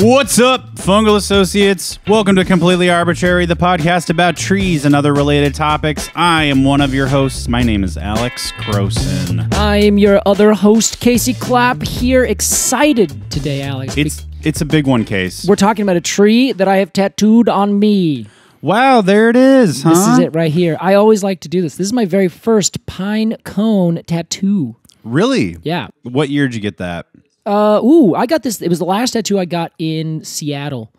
What's up, fungal associates? Welcome to Completely Arbortrary, the podcast about trees and other related topics. I am one of your hosts. My name is Alex Crowson. I am your other host, Casey Clapp, here excited today, Alex. It's a big one, Case. We're talking about a tree that I have tattooed on me. Wow, there it is, huh? This is it right here. I always like to do this. This is my very first pine cone tattoo. Really? Yeah. What year did you get that? I got this. It was the last tattoo I got in Seattle,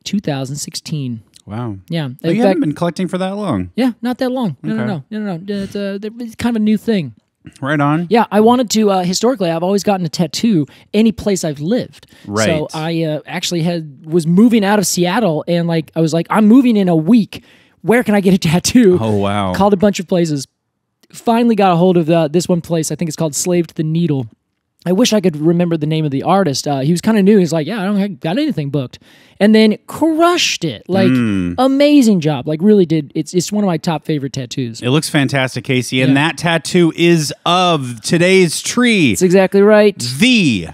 2016. Wow. Yeah. Oh, you haven't been collecting for that long? Yeah, not that long. No. It's kind of a new thing. Right on. Yeah, I wanted to, historically, I've always gotten a tattoo any place I've lived. Right. So I actually was moving out of Seattle, and I was like, I'm moving in a week. Where can I get a tattoo? Oh, wow. Called a bunch of places. Finally got a hold of this one place. I think it's called Slave to the Needle. I wish I could remember the name of the artist. He was kind of new. He's like, yeah, I don't got anything booked. And then crushed it. Amazing job. Really did. It's one of my top favorite tattoos. It looks fantastic, Casey. And that tattoo is of today's tree. That's exactly right. And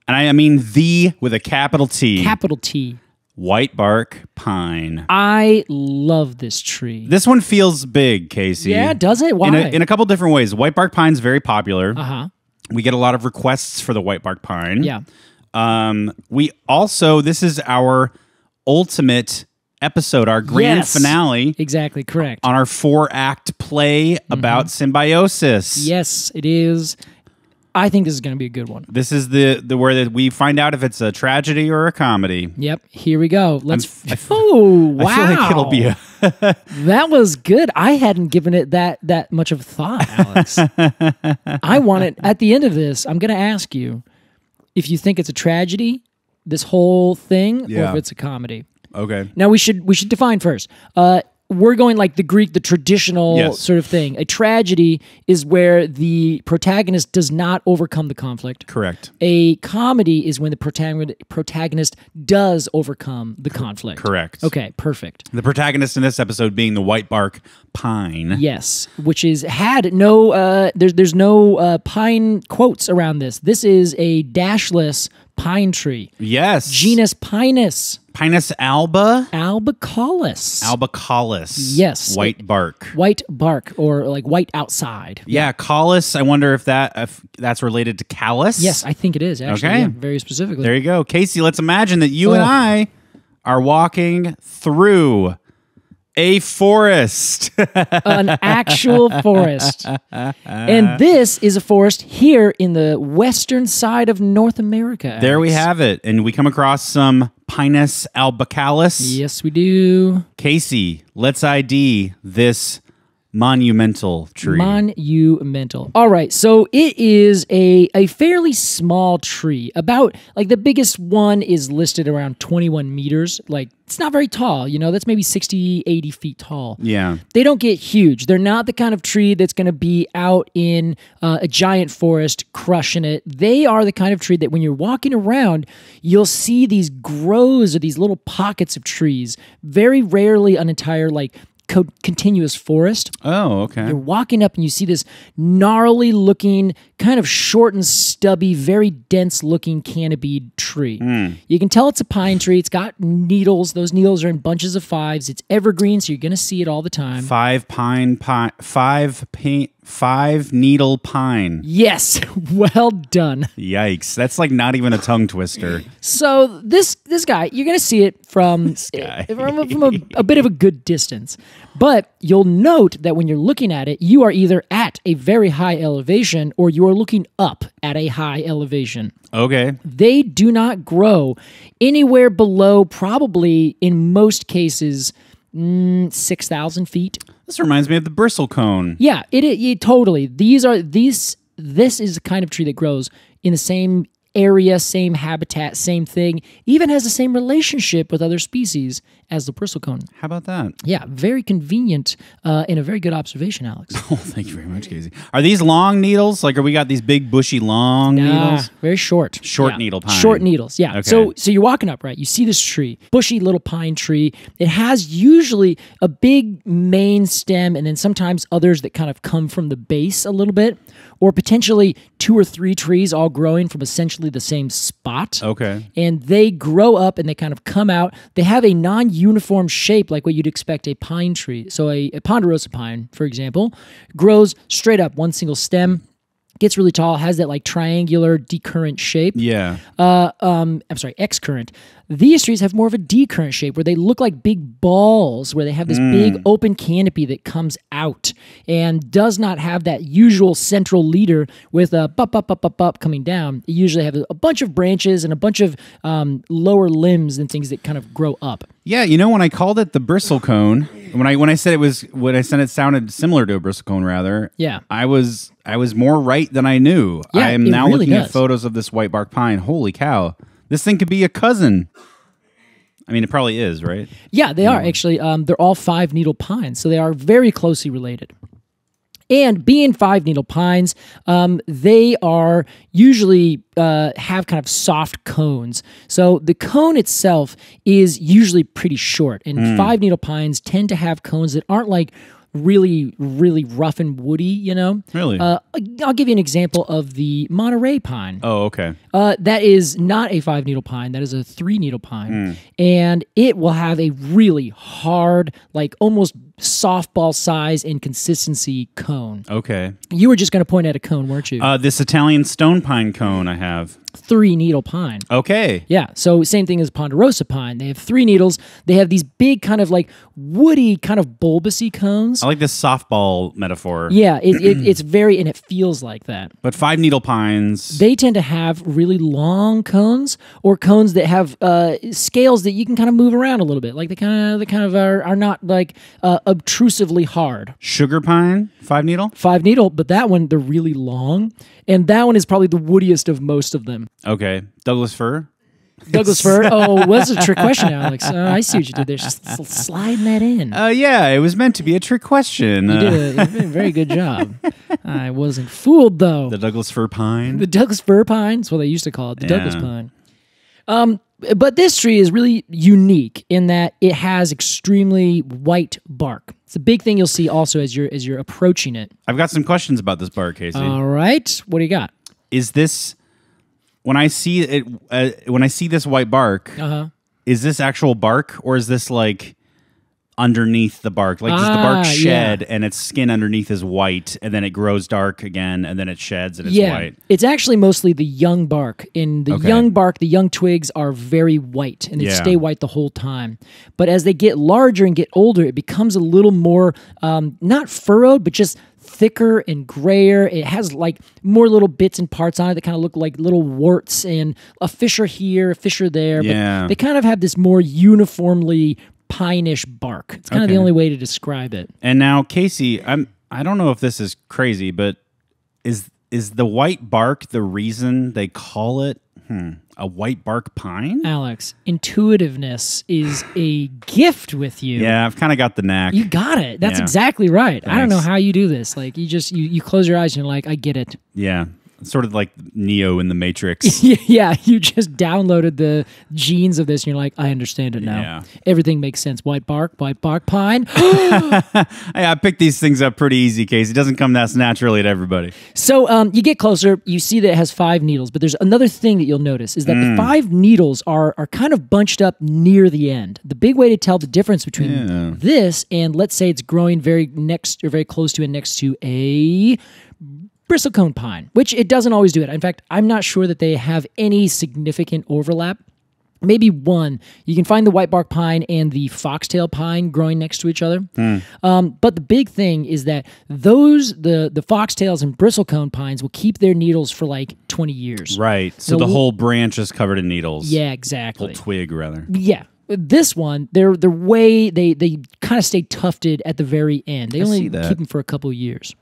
I mean the with a capital T. Capital T. Whitebark pine. I love this tree. This one feels big, Casey. Yeah, does it? Why? In a couple different ways. Whitebark pine's very popular. Uh-huh. We get a lot of requests for the whitebark pine. Yeah. We also, this is our ultimate episode, our grand finale. Exactly, correct. On our 4-act play about symbiosis. Yes, it is. I think this is going to be a good one. This is the where we find out if it's a tragedy or a comedy. Yep, here we go. Oh, wow. I feel like it'll be a... That was good. I hadn't given it that much of thought, Alex. I want it, at the end of this, I'm going to ask you if you think it's a tragedy, this whole thing, or if it's a comedy. Okay. Now, we should define first. We're going like the Greek, the traditional sort of thing. A tragedy is where the protagonist does not overcome the conflict. Correct. A comedy is when the protagonist does overcome the conflict. Correct. Okay, perfect. The protagonist in this episode being the whitebark pine. Yes, which had no, there's no pine quotes around this. This is a dashless pine tree. Yes. Genus Pinus. Pinus alba? Albicaulis. Albicaulis. Yes. White bark. White bark, or like white outside. Yeah, callus. I wonder if that's related to callus. Yes, I think it is, actually. Okay. Yeah, very specifically. There you go. Casey, let's imagine that you and I are walking through a forest. An actual forest. And this is a forest here in the western side of North America, Alex. There we have it. And we come across some Pinus albicaulis. Yes, we do. Casey, let's ID this monumental tree. Monumental. All right, so it is a fairly small tree. About, the biggest one is listed around 21 meters. It's not very tall, that's maybe 60, 80 feet tall. Yeah. They don't get huge. They're not the kind of tree that's going to be out in a giant forest crushing it. They are the kind of tree that when you're walking around, you'll see these groves or these little pockets of trees. Very rarely an entire, continuous forest. Oh, okay. You're walking up and you see this gnarly looking, kind of short and stubby, very dense looking canopied tree. You can tell it's a pine tree. It's got needles. Those needles are in bunches of 5s. It's evergreen, so you're going to see it all the time. 5 needle pine. Yes, well done. Yikes. That's not even a tongue twister. So this guy, you're going to see it from a bit of a good distance. But you'll note that when you're looking at it, you are either at a very high elevation or you are looking up at a high elevation. Okay. They do not grow anywhere below, probably in most cases, 6,000 feet. This reminds me of the bristlecone. Yeah, it totally. This is the kind of tree that grows in the same area, same habitat, same thing, even has the same relationship with other species as the bristlecone. How about that? Yeah, very convenient and a very good observation, Alex. Oh, thank you very much, Casey. Are these long needles? Are we got these big, bushy, long needles? Very short. Short needle pine. Short needles, yeah. Okay. So you're walking up, right? You see this tree, bushy little pine tree. It has usually a big main stem and then sometimes others that kind of come from the base a little bit, or potentially 2 or 3 trees all growing from essentially roughly the same spot. Okay. And they grow up and they kind of come out. They have a non-uniform shape like what you'd expect a pine tree. So a ponderosa pine, for example, grows straight up, one single stem, gets really tall, has that like triangular decurrent shape. Yeah. I'm sorry, excurrent. These trees have more of a decurrent shape where they look like big balls, where they have this big open canopy that comes out and does not have that usual central leader with a bup coming down. It usually have a bunch of branches and a bunch of lower limbs and things that kind of grow up. Yeah, you know, when I called it the bristlecone, when I said it sounded similar to a bristlecone rather. Yeah. I was more right than I knew. Yeah, I am it now really looking at does. photos of this whitebark pine. Holy cow. This thing could be a cousin. I mean, it probably is, right? Yeah, they are actually. They're all 5-needle pines, so they are very closely related. And being 5-needle pines, they are usually have kind of soft cones. So the cone itself is usually pretty short, and 5-needle pines tend to have cones that aren't like really, really rough and woody, you know? Really? I'll give you an example of the Monterey pine. Oh, okay. That is not a 5-needle pine. That is a 3-needle pine. And it will have a really hard, like almost softball size and consistency cone. Okay. You were just going to point at a cone, weren't you? This Italian stone pine cone I have. 3-needle pine. Okay. Yeah, so same thing as ponderosa pine. They have 3 needles. They have these big kind of like woody, kind of bulbousy cones. I like this softball metaphor. Yeah, it's very, and it feels like that. But 5-needle pines. They tend to have really long cones or cones that have scales that you can kind of move around a little bit. Like they kind of are not like obtrusively hard. Sugar pine, 5-needle? 5-needle, but that one, they're really long. And that one is probably the woodiest of most of them. Okay. Douglas fir? Douglas fir? Oh, was a trick question, Alex. I see what you did there. Just sliding that in. Yeah, it was meant to be a trick question. You did a very good job. I wasn't fooled, though. The Douglas fir pine? The Douglas fir pine is what they used to call it, the Douglas pine. But this tree is really unique in that it has extremely white bark. It's a big thing you'll see also as you're approaching it. I've got some questions about this bark, Casey. All right, what do you got? Is this when I see it when I see this white bark? Is this actual bark or is this like underneath the bark? Like does the bark shed and its skin underneath is white and then it grows dark again and then it sheds and it's white? It's actually mostly the young bark. In the young bark, the young twigs are very white and they stay white the whole time. But as they get larger and get older, it becomes a little more not furrowed, but just thicker and grayer. It has like more little bits and parts on it that kind of look like little warts and a fissure here, a fissure there. But they kind of have this more uniformly pine-ish bark. It's kind of the only way to describe it. And now, Casey, I don't know if this is crazy, but is the white bark the reason they call it a white bark pine? Alex, intuitiveness is a gift with you. Yeah, I've kind of got the knack. You got it. That's exactly right. Thanks. I don't know how you do this. Like you close your eyes and you're like, I get it. Yeah. Sort of like Neo in the Matrix. Yeah, you just downloaded the genes of this and you're like, I understand it now. Yeah. Everything makes sense. White bark pine. I picked these things up pretty easy, Casey. It doesn't come that naturally to everybody. So you get closer, you see that it has 5 needles, but there's another thing that you'll notice is that the 5 needles are kind of bunched up near the end. The big way to tell the difference between this and let's say it's growing very close to and next to a bristlecone pine, which it doesn't always do it. In fact, I'm not sure that they have any significant overlap. Maybe one. You can find the whitebark pine and the foxtail pine growing next to each other. But the big thing is that the foxtails and bristlecone pines will keep their needles for like 20 years. Right. So the whole branch is covered in needles. Yeah, exactly. Whole twig, rather. Yeah. This one, they kind of stay tufted at the very end. They only keep them for a couple of years.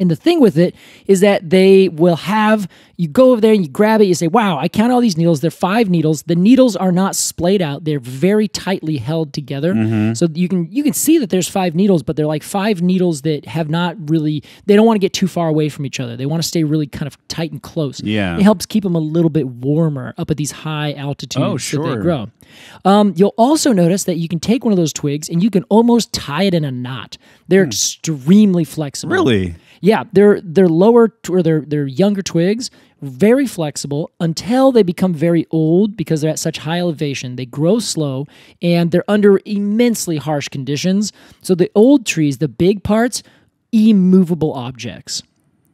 And the thing with it is that they will have, you go over there and you grab it, you say, wow, I count all these needles. They're 5 needles. The needles are not splayed out. They're very tightly held together. So you can see that there's 5 needles, but they're like 5 needles that have not really, they don't want to get too far away from each other. They want to stay really kind of tight and close. Yeah. It helps keep them a little bit warmer up at these high altitudes that they grow. You'll also notice that you can take one of those twigs and you can almost tie it in a knot. They're extremely flexible. Really? Yeah, they're lower or they're younger twigs, very flexible until they become very old because they're at such high elevation. They grow slow and they're under immensely harsh conditions. So the old trees, the big parts, immovable objects.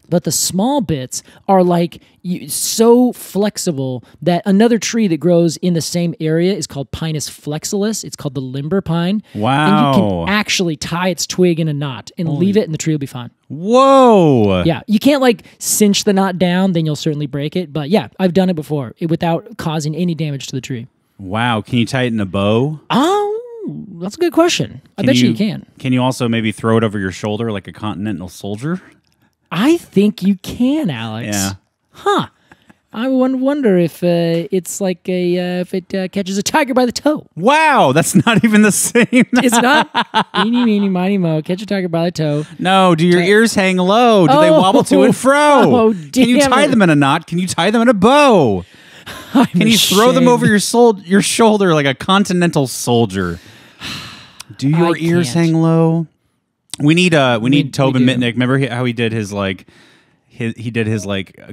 But the small bits are like so flexible that another tree that grows in the same area is called Pinus flexilis. It's called the limber pine. Wow. And you can actually tie its twig in a knot and leave it and the tree will be fine. Whoa. Yeah. You can't like cinch the knot down, then you'll certainly break it. But yeah, I've done it before without causing any damage to the tree. Wow. Can you tie it in a bow? Oh, that's a good question. I bet you can. Can you also maybe throw it over your shoulder like a continental soldier? I think you can, Alex. Yeah. Huh. I wonder if it's like if it catches a tiger by the toe. Wow, that's not even the same. It's not. Eeny, meeny, miny, mo. Catch a tiger by the toe. No, do your ears hang low? Do they wobble to and fro? Oh, damn Can you tie them in a knot? Can you tie them in a bow? Can you throw them over your shoulder like a continental soldier? Do your ears hang low? We need Tobin Mitnick. Remember how he did his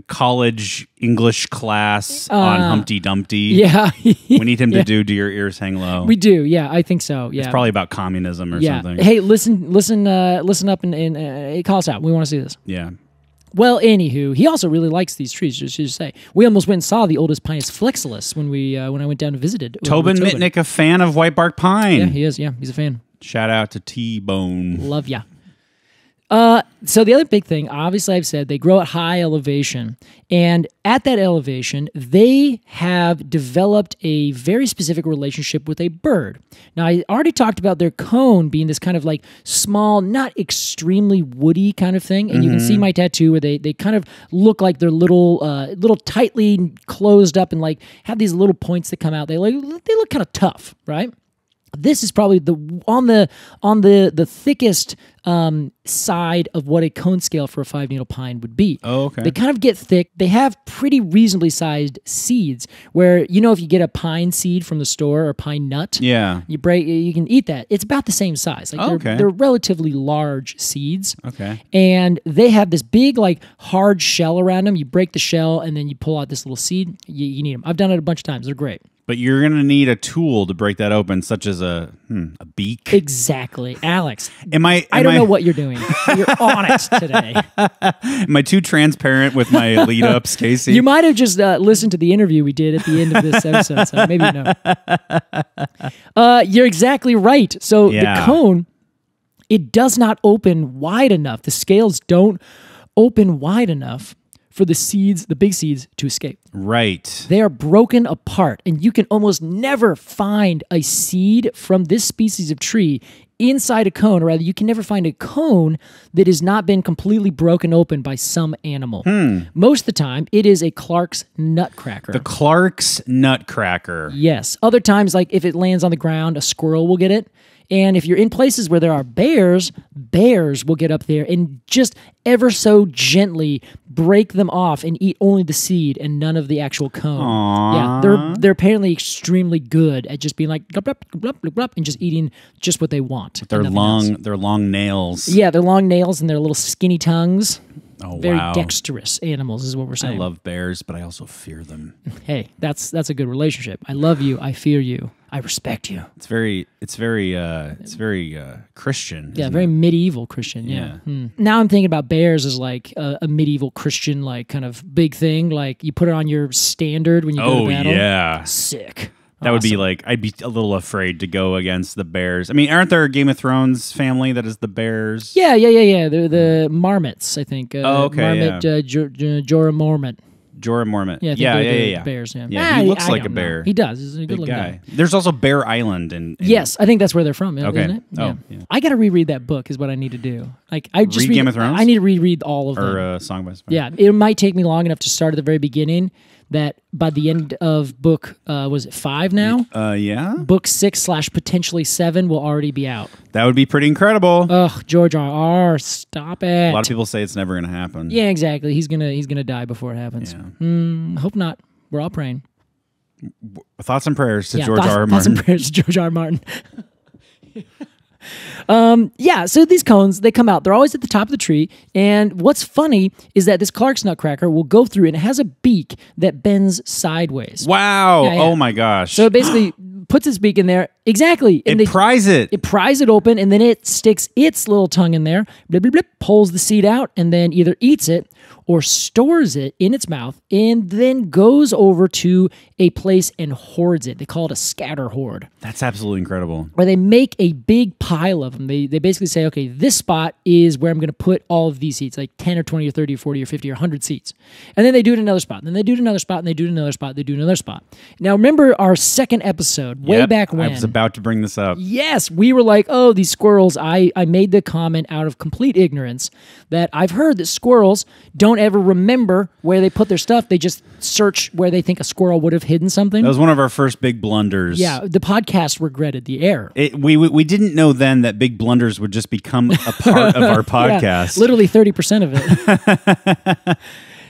college English class on Humpty Dumpty. Yeah, we need him to do your ears hang low. We do. Yeah, I think so. Yeah, it's probably about communism or something. Hey, listen up and call us out. We want to see this. Yeah. Well, anywho, he also really likes these trees. Just to say, we almost went and saw the oldest Pinus flexilis when I went down and visited. Tobin Mitnick, a fan of Whitebark pine. Yeah, he is. Yeah, he's a fan. Shout out to T-Bone. Love ya. So the other big thing, obviously I've said, they grow at high elevation. And at that elevation, they have developed a very specific relationship with a bird. Now, I already talked about their cone being this kind of like small, not extremely woody kind of thing. And you can see my tattoo where they kind of look like they're little tightly closed up and like have these little points that come out. They look kind of tough, right? This is probably on the thickest side of what a cone scale for a 5-needle pine would be. Oh, okay. They kind of get thick. They have pretty reasonably sized seeds where, if you get a pine seed from the store or pine nut, yeah, you can eat that. It's about the same size. Like they're relatively large seeds. Okay. And they have this big, like, hard shell around them. You break the shell and then you pull out this little seed. You need them. I've done it a bunch of times. They're great. But you're going to need a tool to break that open, such as a beak. Exactly. Alex, I don't know what you're doing. You're on it today. Am I too transparent with my lead-ups, Casey? You might have just listened to the interview we did at the end of this episode, so maybe no. You're exactly right. So the cone, it does not open wide enough. The scales don't open wide enough for the big seeds to escape. Right. They are broken apart, and you can almost never find a seed from this species of tree inside a cone, or rather, you can never find a cone that has not been completely broken open by some animal. Most of the time, it is a Clark's nutcracker. The Clark's nutcracker. Yes. Other times, like if it lands on the ground, a squirrel will get it. And if you're in places where there are bears will get up there and just ever so gently break them off and eat only the seed and none of the actual cone. Aww. Yeah, they're apparently extremely good at just being like glup, glup, glup, glup, glup, and just eating just what they want. With their long nails. Yeah, their long nails and their little skinny tongues. Oh, Very wow. dexterous animals is what we're saying. I love bears, but I also fear them. Hey, that's a good relationship. I love you. I fear you. I respect you. It's very Christian. Yeah, very medieval Christian. Yeah. Now I'm thinking about bears as like a medieval Christian, like kind of big thing. Like you put it on your standard when you go to battle. Oh yeah, sick. That would be like, I'd be a little afraid to go against the bears. I mean, aren't there a Game of Thrones family that is the bears? Yeah. They're the marmots, I think. Marmot, Jorah Mormont. Jorah Mormont. Yeah. Bears, yeah. Yeah, he looks like a bear. He does. He's a good looking guy. There's also Bear Island. Yes, I think that's where they're from, isn't it? Yeah. I got to reread that book is what I need to do. Like, I just read Game of Thrones? I need to reread all of them. Or Song by Spider. Yeah, it might take me long enough to start at the very beginning that by the end of book, was it 5 now? Yeah. Book 6/potentially 7 will already be out. That would be pretty incredible. Ugh, George R.R., stop it. A lot of people say it's never going to happen. Yeah, exactly. He's gonna die before it happens. Yeah. Hope not. We're all praying. Thoughts and prayers to George R. R. Martin. Thoughts and prayers to George R. R. Martin. Yeah, so these cones, they come out. They're always at the top of the tree. And what's funny is that this Clark's nutcracker will go through and it has a beak that bends sideways. Wow. Yeah, yeah. Oh, my gosh. So it basically puts its beak in there. Exactly. And it pries it. It pries it open, and then it sticks its little tongue in there, blip, blip, blip, pulls the seed out, and then either eats it or stores it in its mouth, and then goes over to a place and hoards it. They call it a scatter hoard. That's absolutely incredible. Where they make a big pile of them. They basically say, okay, this spot is where I'm going to put all of these seeds, like 10 or 20 or 30 or 40 or 50 or 100 seeds. And then they do it in another spot. And then they do it in another spot, and they do it in another spot, they do it in another spot. Now, remember our second episode, way back when. I was about to bring this up. Yes, we were like, oh, these squirrels. I made the comment out of complete ignorance that I've heard that squirrels don't ever remember where they put their stuff. They just search where they think a squirrel would have hidden something. That was one of our first big blunders. Yeah, the podcast regretted the error. We didn't know then that big blunders would just become a part of our podcast. Yeah, literally 30% of it.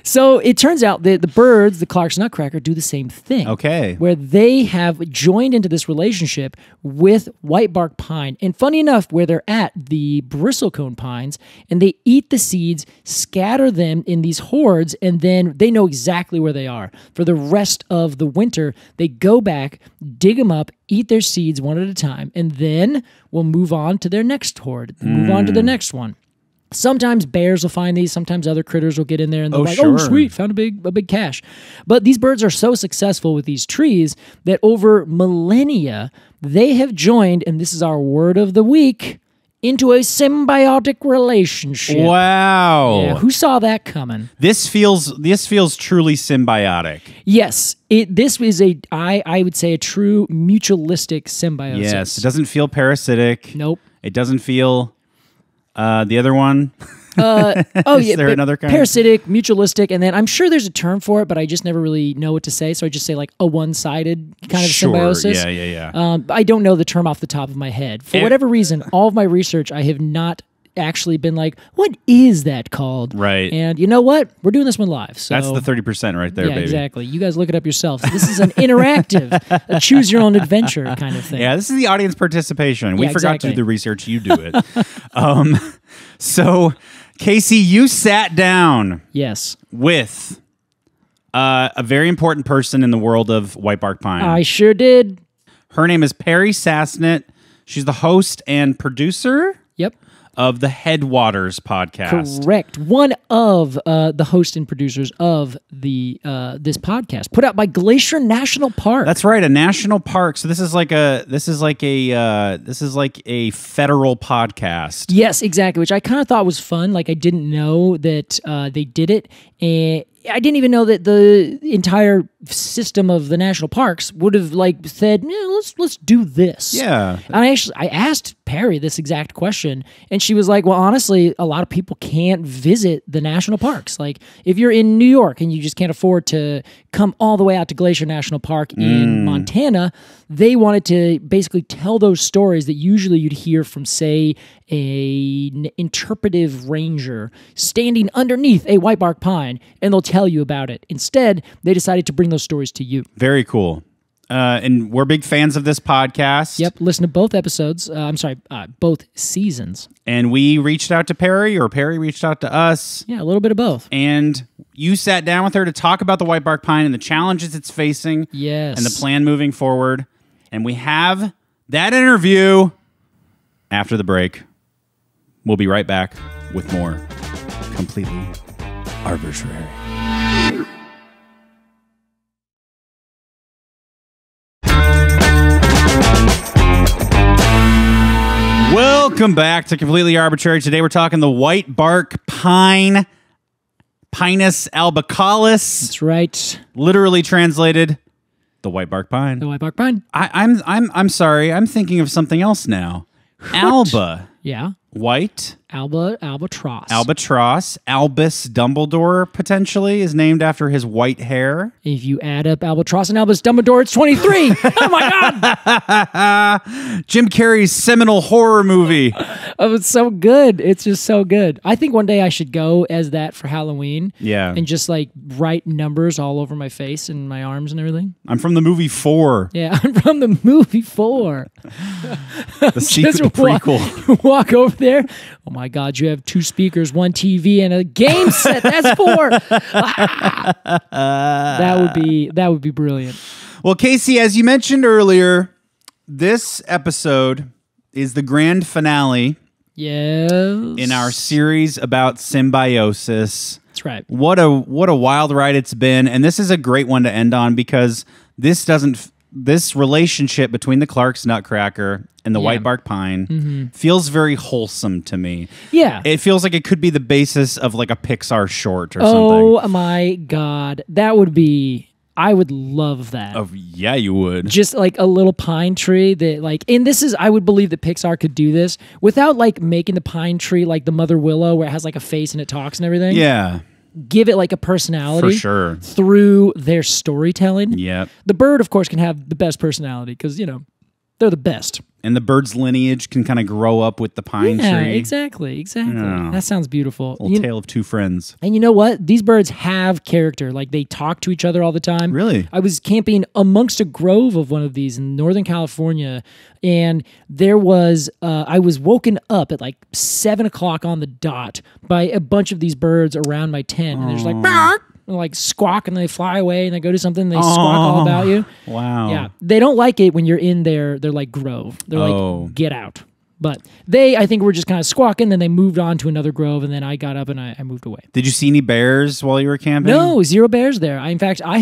So it turns out that the birds, the Clark's nutcracker, do the same thing. Okay. Where they have joined into this relationship with whitebark pine. And funny enough, where they're at, the bristlecone pines, and they eat the seeds, scatter them in these hordes, and then they know exactly where they are. For the rest of the winter, they go back, dig them up, eat their seeds one at a time, and then we'll move on to their next horde, move on to the next one. Sometimes bears will find these. Sometimes other critters will get in there and they're sure. oh, sweet, found a big cache. But these birds are so successful with these trees that over millennia, they have joined, and this is our word of the week, into a symbiotic relationship. Wow. Yeah, who saw that coming? This feels truly symbiotic. Yes. This is I would say a true mutualistic symbiosis. Yes. It doesn't feel parasitic. Nope. It doesn't feel the other one. Is there another kind? Parasitic, mutualistic, and then I'm sure there's a term for it, but I just never really know what to say, so I just say like a one-sided kind of symbiosis. Yeah. I don't know the term off the top of my head. For whatever reason, all of my research, I have not actually been like, what is that called? Right. And you know what? We're doing this one live. So that's the 30% right there, baby. Exactly. You guys look it up yourselves. This is an interactive, a choose-your-own-adventure kind of thing. Yeah, this is the audience participation. We forgot to do the research. You do it. So, Casey, you sat down with a very important person in the world of whitebark pine. I sure did. Her name is Peri Sasnett. She's the host and producer of the Headwaters podcast. Correct. One of the hosts and producers of the this podcast, put out by Glacier National Park. That's right, a national park. So this is like a federal podcast. Yes, exactly. Which I kind of thought was fun. Like I didn't know that they did it, and I didn't even know that the entire system of the national parks would have like said, yeah, let's do this. Yeah. And I asked Peri this exact question, and she was like, well, honestly, a lot of people can't visit the national parks. Like if you're in New York and you just can't afford to come all the way out to Glacier National Park in Montana, they wanted to basically tell those stories that usually you'd hear from, say, an interpretive ranger standing underneath a whitebark pine, and they'll tell you about it. Instead, they decided to bring those stories to you. Very cool. And we're big fans of this podcast. Yep, listen to both episodes. Both seasons. And we reached out to Peri, or Peri reached out to us. Yeah, a little bit of both. And you sat down with her to talk about the whitebark pine and the challenges it's facing. Yes. And the plan moving forward. And we have that interview after the break. We'll be right back with more Completely Arbortrary. Welcome back to Completely Arbortrary. Today we're talking the whitebark pine, Pinus albicaulis. That's right. Literally translated, the whitebark pine. The whitebark pine. I'm sorry. I'm thinking of something else now. Alba. Yeah. White. Albatross. Albatross. Albus Dumbledore, potentially, is named after his white hair. If you add up Albatross and Albus Dumbledore, it's 23. Oh, my God. Jim Carrey's seminal horror movie. Oh, it's so good. It's just so good. I think one day I should go as that for Halloween. Yeah. And just like write numbers all over my face and my arms and everything. I'm from the movie 4. Yeah, I'm from the movie 4. The sequel, the prequel. Walk over there. Oh my God, you have 2 speakers, 1 TV, and a game set. That's 4. That would be brilliant. Well, Casey, as you mentioned earlier, this episode is the grand finale. Yes. In our series about symbiosis. That's right. What a wild ride it's been, and this is a great one to end on because this relationship between the Clark's Nutcracker and the Whitebark Pine feels very wholesome to me. Yeah. It feels like it could be the basis of like a Pixar short or something. Oh my God. That would be... I would love that. Oh, yeah, you would. Just like a little pine tree that like, and this is, I would believe that Pixar could do this without like making the pine tree like the Mother Willow where it has like a face and it talks and everything. Yeah. Give it like a personality. For sure. Through their storytelling. Yep. The bird, of course, can have the best personality because, you know, they're the best. And the bird's lineage can kind of grow up with the pine tree. Exactly. Yeah. That sounds beautiful. A little tale of 2 friends. And you know what? These birds have character. Like, they talk to each other all the time. Really? I was camping amongst a grove of one of these in Northern California, and there was, I was woken up at like 7 o'clock on the dot by a bunch of these birds around my tent. And they're just like, bark! And like squawk, and they fly away, and they go to something, and they squawk all about you. Wow. Yeah. They don't like it when you're in their like grove. They're like, get out. But they, I think, were just kind of squawking. Then they moved on to another grove, and then I got up and I moved away. Did you see any bears while you were camping? No, 0 bears there. In fact, I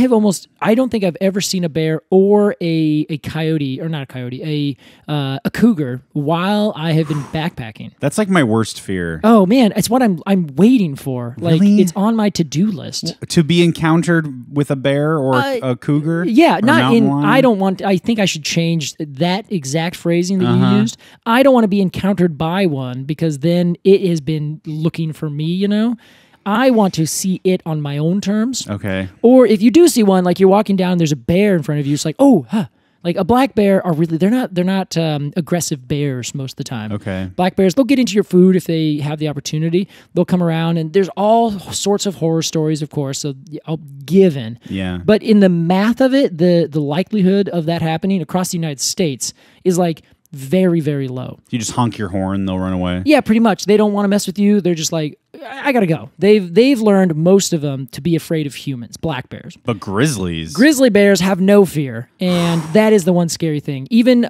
don't think I've ever seen a bear or a coyote, or not a coyote, a cougar while I have been backpacking. That's like my worst fear. Oh man, it's what I'm waiting for. Like, really? it's on my to-do list. To be encountered with a bear or a cougar? Yeah, not in. Lion? I don't want. I think I should change that exact phrasing that you used. I don't want to be encountered by one because then it has been looking for me, you know? I want to see it on my own terms. Okay. Or if you do see one, like you're walking down, there's a bear in front of you, it's like, oh, huh. Like a black bear are really, they're not aggressive bears most of the time. Okay. Black bears, they'll get into your food if they have the opportunity. They'll come around, and there's all sorts of horror stories, of course, so given. Yeah. But in the math of it, the likelihood of that happening across the United States is like very, very low. You just honk your horn, they'll run away. Yeah, pretty much. They don't want to mess with you. They're just like, I gotta go. They've learned, most of them, to be afraid of humans, black bears. But grizzlies. Grizzly bears have no fear, and that is the one scary thing. Even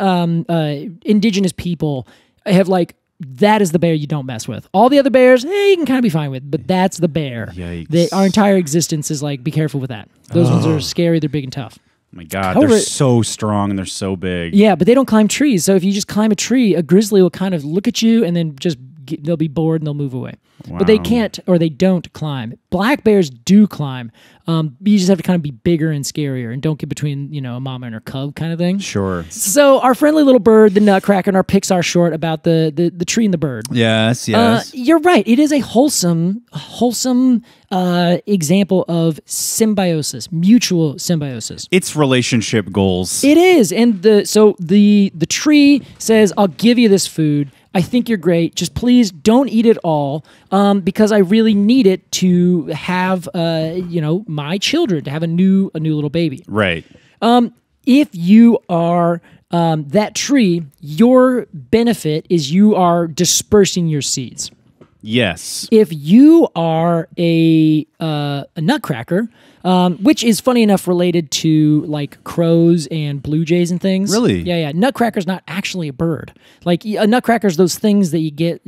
indigenous people have like, that is the bear you don't mess with. All the other bears, you can kind of be fine with, but that's the bear. Yikes. Our entire existence is like, be careful with that. Those ones are scary, they're big and tough. Oh my God, they're so strong and they're so big. Yeah, but they don't climb trees. So if you just climb a tree, a grizzly will kind of look at you and then just they'll be bored and they'll move away. Wow. But they can't, or they don't climb. Black bears do climb. You just have to kind of be bigger and scarier and don't get between, a mama and her cub kind of thing. Sure. So our friendly little bird, the Nutcracker, and our Pixar short about the tree and the bird. Yes. You're right. It is a wholesome example of symbiosis, mutual symbiosis. It's relationship goals. It is. And the tree says, I'll give you this food. I think you're great. Just please don't eat it all because I really need it to have, my children, to have a new little baby. Right. If you are that tree, your benefit is you are dispersing your seeds. Yes. If you are a nutcracker, which is funny enough related to like crows and blue jays and things. Really? Yeah. Nutcracker's not actually a bird. Like a nutcracker's those things that you get,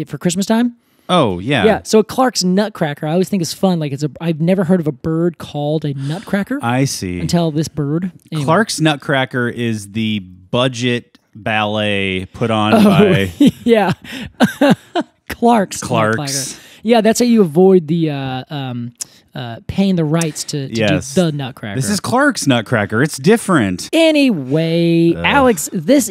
for Christmas time. Oh, yeah. Yeah. So Clark's Nutcracker, I always think is fun. Like I've never heard of a bird called a nutcracker. I see. Until this bird. Anyway. Clark's Nutcracker is the budget ballet put on by yeah. Clark's. Yeah, that's how you avoid the paying the rights to do the Nutcracker. This is Clark's Nutcracker. It's different. Anyway, Alex, it's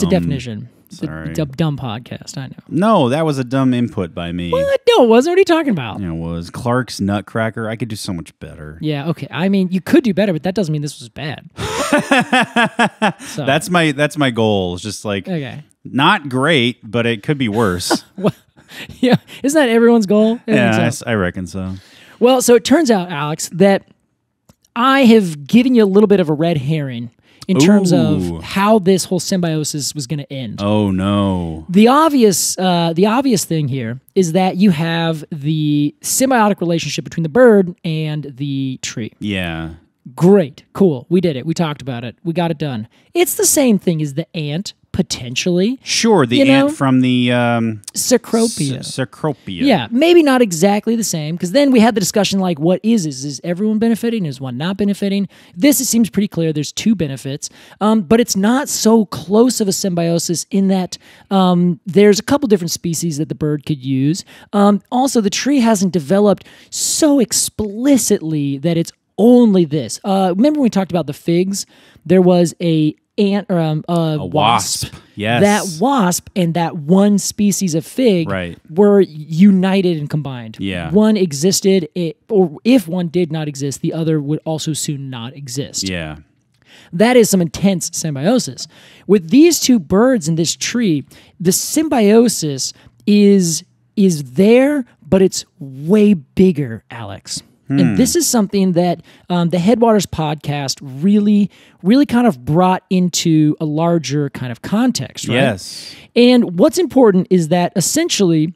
a definition. Sorry. Dumb podcast, I know. No, that was a dumb input by me. What? No, it wasn't. What are you talking about? It was Clark's Nutcracker. I could do so much better. Yeah, okay. I mean, you could do better, but that doesn't mean this was bad. So. That's my goal. It's just like, not great, but it could be worse. Well, yeah, isn't that everyone's goal? I reckon so. Well, so it turns out, Alex, that I have given you a little bit of a red herring in terms of how this whole symbiosis was going to end. Oh no! The obvious thing here is that you have the symbiotic relationship between the bird and the tree. Yeah. Great, cool. We did it. We talked about it. We got it done. It's the same thing as the ant. Potentially. Sure, the ant from the... Cecropia. Cecropia. Yeah, maybe not exactly the same, because then we had the discussion like, what is everyone benefiting? Is one not benefiting? This, it seems pretty clear. There's two benefits, but it's not so close of a symbiosis in that there's a couple different species that the bird could use. Also, the tree hasn't developed so explicitly that it's only this. Remember when we talked about the figs? There was a wasp. Yes. That wasp and that one species of fig were united and combined. Yeah. One existed, or if one did not exist, the other would also soon not exist. Yeah. That is some intense symbiosis. With these two birds in this tree, the symbiosis is there, but it's way bigger, Alex. And this is something that the Headwaters podcast really kind of brought into a larger kind of context, right? Yes. And what's important is that essentially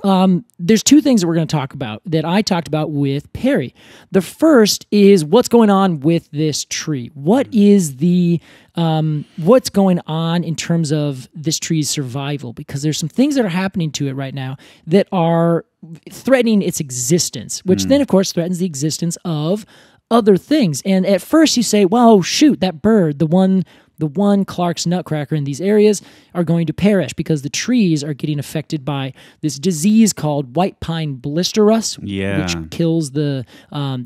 there's two things that we're going to talk about that I talked about with Peri. The first is what's going on with this tree. What is the what's going on in terms of this tree's survival? Because there's some things that are happening to it right now that are threatening its existence, which then, of course, threatens the existence of other things. And at first you say, well, shoot, that bird, the one Clark's Nutcracker in these areas are going to perish because the trees are getting affected by this disease called white pine blister rust, which kills the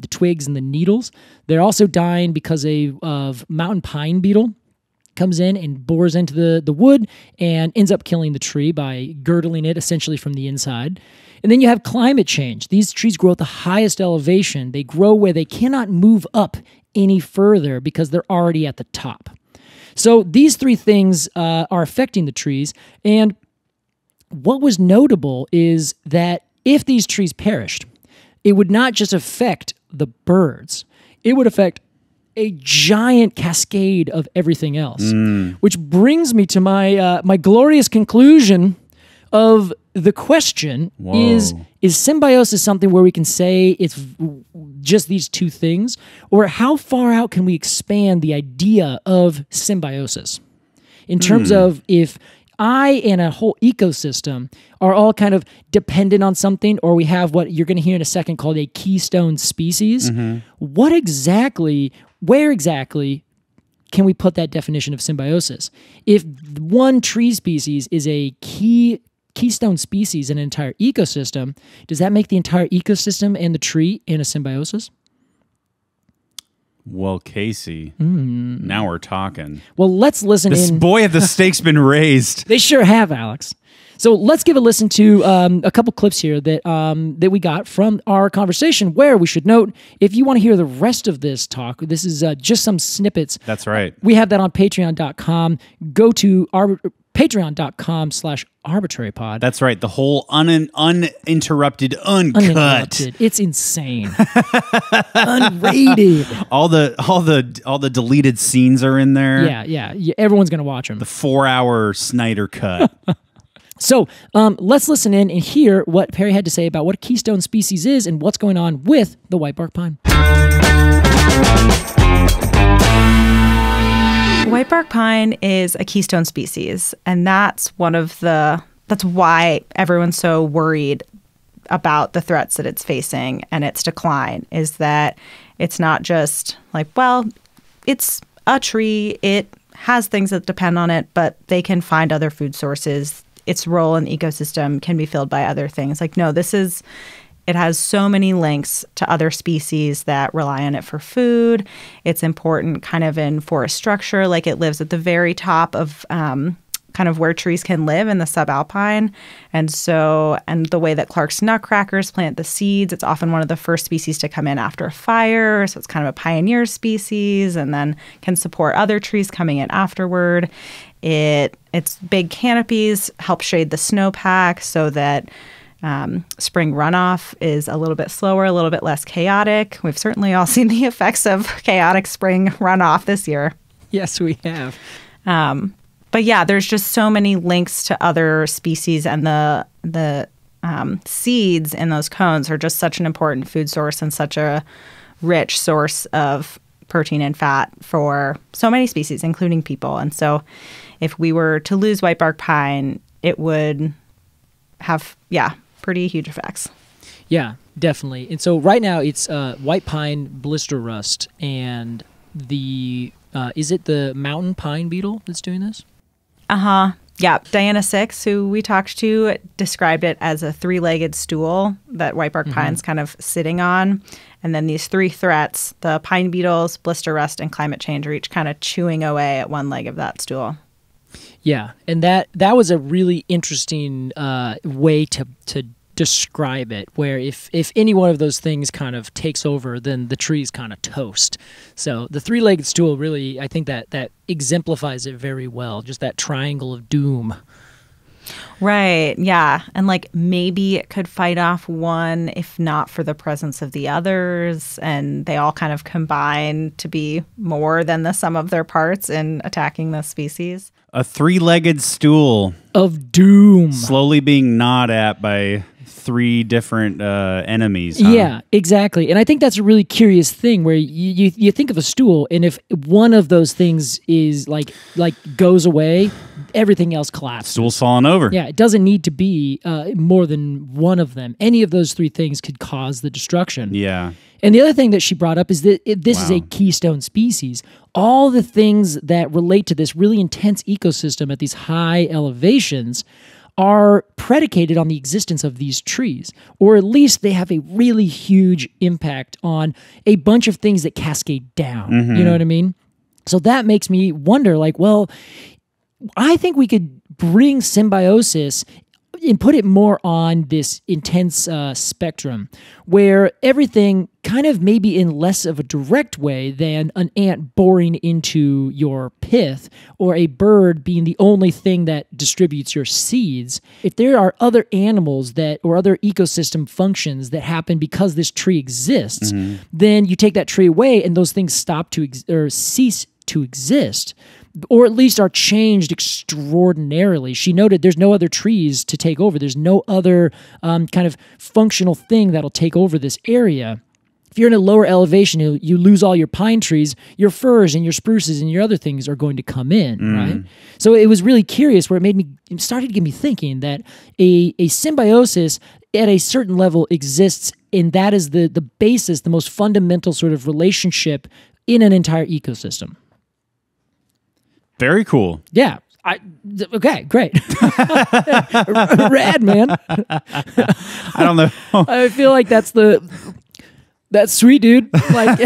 twigs and the needles. They're also dying because of mountain pine beetle comes in and bores into the wood and ends up killing the tree by girdling it essentially from the inside. And then you have climate change. These trees grow at the highest elevation. They grow where they cannot move up any further because they're already at the top. So these three things are affecting the trees. And what was notable is that if these trees perished, it would not just affect the birds. It would affect a giant cascade of everything else. Which brings me to my glorious conclusion of the question. Is symbiosis something where we can say it's just these two things? Or how far out can we expand the idea of symbiosis? In terms of if I and a whole ecosystem are all kind of dependent on something, or we have what you're going to hear in a second called a keystone species, where exactly can we put that definition of symbiosis? If one tree species is a keystone species in an entire ecosystem, does that make the entire ecosystem and the tree in a symbiosis? Well, Casey, now we're talking. Well, let's listen in. Boy, have the stakes been raised. They sure have, Alex. So let's give a listen to a couple clips here that we got from our conversation, where we should note, if you want to hear the rest of this talk, this is just some snippets. That's right. We have that on patreon.com. Go to patreon.com/arbitrarypod. That's right. The whole uninterrupted, uncut. It's insane. Unrated. All the deleted scenes are in there. Yeah. Everyone's going to watch them. The 4-hour Snyder cut. So let's listen in and hear what Peri had to say about what a keystone species is and what's going on with the whitebark pine. Whitebark pine is a keystone species, and that's why everyone's so worried about the threats that it's facing and its decline, is that it's not just like, well, it's a tree, it has things that depend on it, but they can find other food sources. Its role in the ecosystem can be filled by other things. Like, no, it has so many links to other species that rely on it for food. It's important kind of in forest structure. Like, it lives at the very top of kind of where trees can live in the subalpine. And the way that Clark's nutcrackers plant the seeds, it's often one of the first species to come in after a fire. So it's kind of a pioneer species and then can support other trees coming in afterward. Its big canopies help shade the snowpack so that spring runoff is a little bit slower, a little bit less chaotic. We've certainly all seen the effects of chaotic spring runoff this year. Yes, we have. But yeah, there's just so many links to other species, and the seeds in those cones are just such an important food source and such a rich source of protein and fat for so many species, including people. And so if we were to lose whitebark pine, it would have, pretty huge effects. Yeah, definitely. And so right now it's white pine blister rust, and is it the mountain pine beetle that's doing this? Yeah. Diana Six, who we talked to, described it as a three-legged stool that whitebark pine's kind of sitting on. And then these three threats, the pine beetles, blister rust, and climate change, are each kind of chewing away at one leg of that stool. Yeah, and that was a really interesting way to describe it, where if any one of those things kind of takes over, then the tree's kind of toast. So the three-legged stool really, I think that exemplifies it very well, just that triangle of doom. Right, yeah. And like maybe it could fight off one if not for the presence of the others, and they all kind of combine to be more than the sum of their parts in attacking the species. A three-legged stool of doom, slowly being gnawed at by three different enemies. Huh? Yeah, exactly. And I think that's a really curious thing, where you think of a stool, and if one of those things is like goes away, everything else collapses. Stool's falling over. Yeah, it doesn't need to be more than one of them. Any of those three things could cause the destruction. Yeah. And the other thing that she brought up is that this is a keystone species. All the things that relate to this really intense ecosystem at these high elevations are predicated on the existence of these trees, or at least they have a really huge impact on a bunch of things that cascade down. You know what I mean? So that makes me wonder, like, well, I think we could bring symbiosis and put it more on this intense spectrum, where everything kind of maybe in less of a direct way than an ant boring into your pith, or a bird being the only thing that distributes your seeds. If there are other animals or other ecosystem functions that happen because this tree exists, then you take that tree away and those things stop to or cease to exist, or at least are changed extraordinarily. She noted there's no other trees to take over. There's no other kind of functional thing that'll take over this area. If you're in a lower elevation, you lose all your pine trees, your firs and your spruces and your other things are going to come in, right? So it was really curious, where it started to get me thinking that a symbiosis at a certain level exists, and that is the basis, the most fundamental sort of relationship in an entire ecosystem. Very cool. Yeah. Okay, great. Rad, man. I don't know. I feel like that's sweet, dude. Like,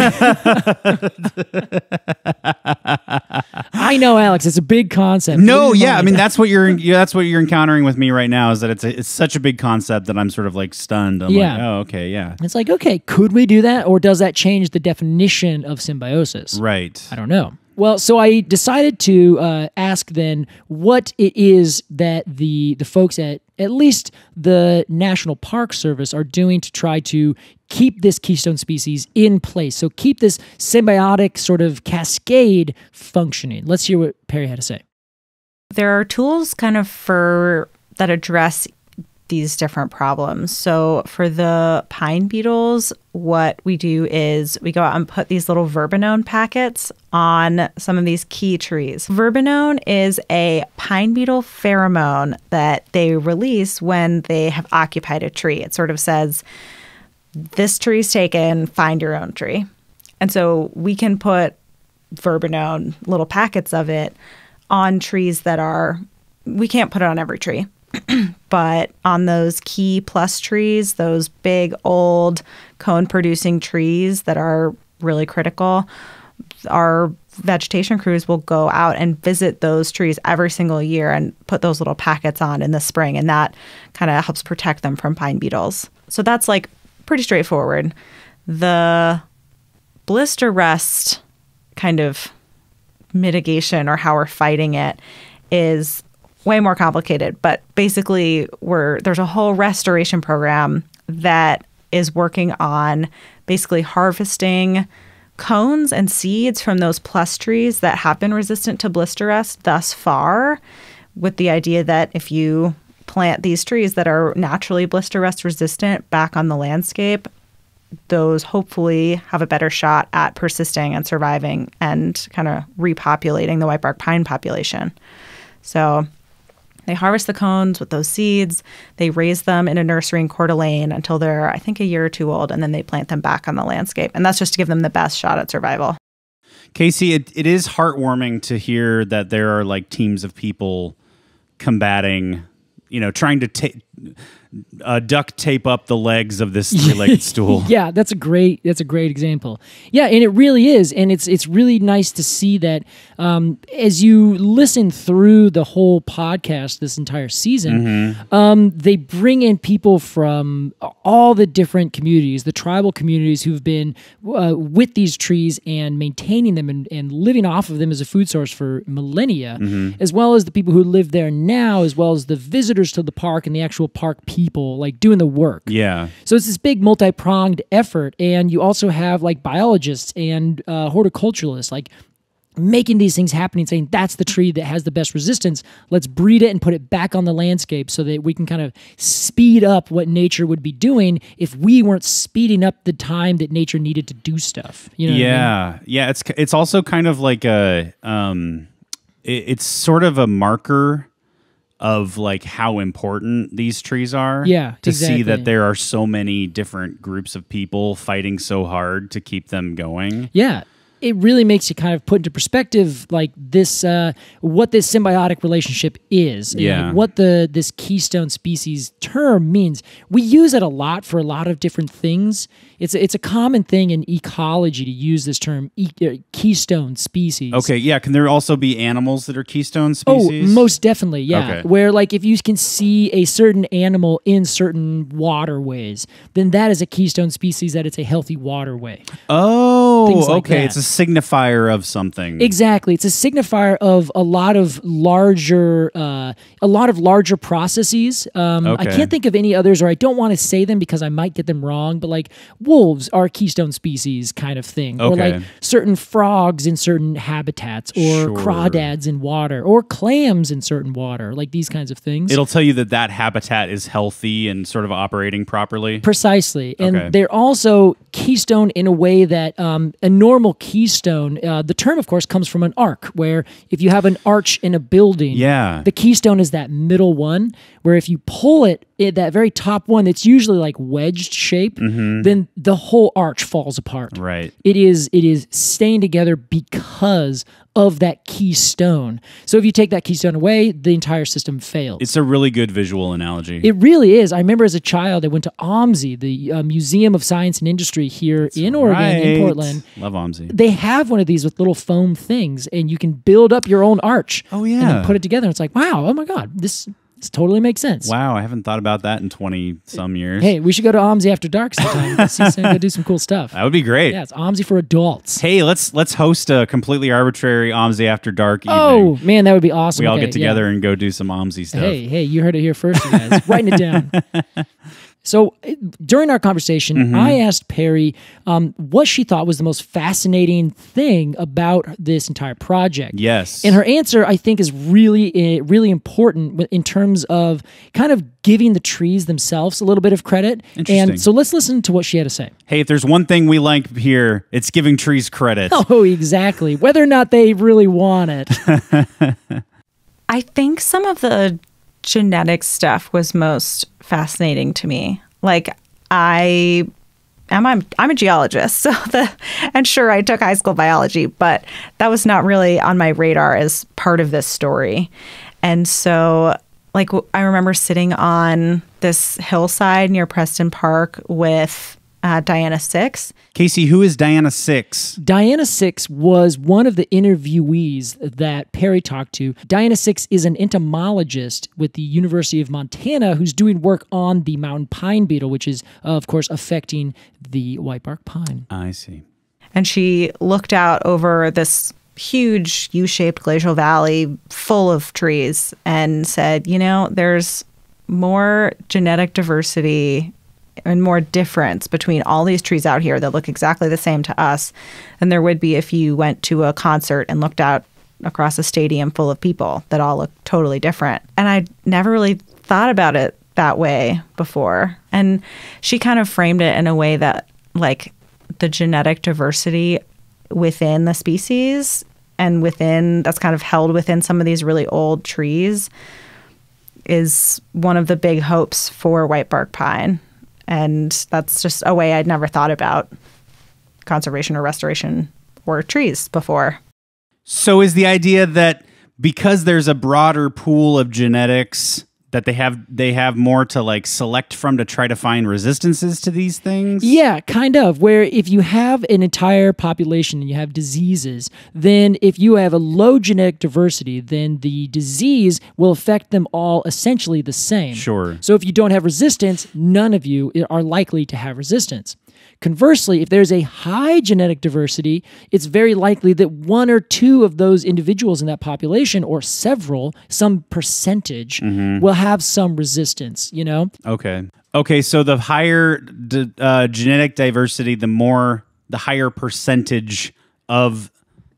I know, Alex, it's a big concept. No, yeah, I mean that's what you're encountering with me right now, is that it's such a big concept that I'm sort of like stunned. I'm like, oh, okay, yeah. It's like, okay, could we do that, or does that change the definition of symbiosis? Right. I don't know. Well, so I decided to ask then what it is that the folks at least the National Park Service are doing to try to keep this keystone species in place. So keep this symbiotic sort of cascade functioning. Let's hear what Peri had to say. There are tools kind of that address these different problems. So for the pine beetles, what we do is we go out and put these little verbenone packets on some of these key trees. Verbenone is a pine beetle pheromone that they release when they have occupied a tree. It sort of says, this tree's taken, find your own tree. And so we can put verbenone, little packets of it, on trees we can't put it on every tree. But on those key plus trees, those big old cone producing trees that are really critical, our vegetation crews will go out and visit those trees every single year and put those little packets on in the spring, and that kind of helps protect them from pine beetles. So that's like pretty straightforward. The blister rest kind of mitigation, or how we're fighting it, is way more complicated. But basically, there's a whole restoration program that is working on basically harvesting cones and seeds from those plus trees that have been resistant to blister rest thus far, with the idea that if you plant these trees that are naturally blister rest resistant back on the landscape, those hopefully have a better shot at persisting and surviving and kind of repopulating the whitebark pine population. So they harvest the cones with those seeds. They raise them in a nursery in Coeur d'Alene until they're, I think, a year or two old, and then they plant them back on the landscape. And that's just to give them the best shot at survival. Casey, it is heartwarming to hear that there are like teams of people combating, trying to duct tape up the legs of this three-legged stool. Yeah, that's a great example. Yeah, and it really is, and it's really nice to see that as you listen through the whole podcast this entire season, they bring in people from all the different communities, the tribal communities who've been with these trees and maintaining them and living off of them as a food source for millennia, as well as the people who live there now, as well as the visitors to the park and the actual park people like doing the work. Yeah. So it's this big multi-pronged effort, and you also have like biologists and horticulturalists like making these things happen and saying that's the tree that has the best resistance. Let's breed it and put it back on the landscape so that we can kind of speed up what nature would be doing if we weren't speeding up the time that nature needed to do stuff. You know what I mean? Yeah. It's also kind of like it's sort of a marker of like how important these trees are. Yeah, to exactly. see that there are so many different groups of people fighting so hard to keep them going. Yeah. It really makes you kind of put into perspective like this, what this symbiotic relationship is, yeah. and what this Keystone species term means. We use it a lot for a lot of different things. It's a common thing in ecology to use this term, Keystone species. Okay, yeah. Can there also be animals that are Keystone species? Oh, most definitely, yeah. Okay. Where like if you can see a certain animal in certain waterways, then that is a Keystone species, that it's a healthy waterway. Oh, like okay. that. It's a signifier of something. Exactly. It's a signifier of a lot of larger processes. I can't think of any others, or I don't want to say them because I might get them wrong, but like wolves are Keystone species kind of thing. Or like certain frogs in certain habitats, or crawdads in water, or clams in certain water, like these kinds of things. It'll tell you that habitat is healthy and sort of operating properly. Precisely. And they're also Keystone in a way that a normal Keystone, the term, of course, comes from an arc, where if you have an arch in a building, the Keystone is that middle one, where if you pull it, that very top one, it's usually like wedged shape, then the whole arch falls apart. Right. It is staying together because of that keystone. So if you take that keystone away, the entire system fails. It's a really good visual analogy. It really is. I remember as a child, I went to OMSI, the Museum of Science and Industry here in Oregon, in Portland. Love OMSI. They have one of these with little foam things, and you can build up your own arch. Oh, yeah. And then put it together. It's like, wow, oh my God, this totally makes sense. Wow, I haven't thought about that in 20-some years. Hey, we should go to OMSI after dark sometime. Go do some cool stuff. That would be great. Yeah, it's OMSI for adults. Hey, let's host a completely arbitrary OMSI after dark evening. Oh, man, that would be awesome. We all get together and go do some OMSI stuff. Hey, you heard it here first, you guys. Writing it down. So during our conversation, I asked Peri what she thought was the most fascinating thing about this entire project. Yes. And her answer, I think, is really, really important in terms of kind of giving the trees themselves a little bit of credit. Interesting. And so let's listen to what she had to say. Hey, if there's one thing we like here, it's giving trees credit. Oh, exactly. Whether or not they really want it. I think some of the genetic stuff was most fascinating to me. Like I'm a geologist, so and sure, I took high school biology, but that was not really on my radar as part of this story. And so, like, I remember sitting on this hillside near Preston Park with Diana 6. Casey, who is Diana 6? Diana 6 was one of the interviewees that Peri talked to. Diana 6 is an entomologist with the University of Montana who's doing work on the mountain pine beetle, which is, of course, affecting the whitebark pine. I see. And she looked out over this huge U-shaped glacial valley full of trees and said, you know, there's more genetic diversity and more difference between all these trees out here that look exactly the same to us than there would be if you went to a concert and looked out across a stadium full of people that all look totally different. And I never really thought about it that way before. And she kind of framed it in a way that, like, the genetic diversity within the species and within that's kind of held within some of these really old trees is one of the big hopes for whitebark pine. And that's just a way I'd never thought about conservation or restoration or trees before. So is the idea that because there's a broader pool of genetics that they have more to like select from to try to find resistances to these things? Yeah, kind of. Where if you have an entire population and you have diseases, then if you have a low genetic diversity, then the disease will affect them all essentially the same. Sure. So if you don't have resistance, none of you are likely to have resistance. Conversely, if there's a high genetic diversity, it's very likely that one or two of those individuals in that population, or several, some percentage, will have some resistance, you know? Okay, so the higher genetic diversity, the higher percentage of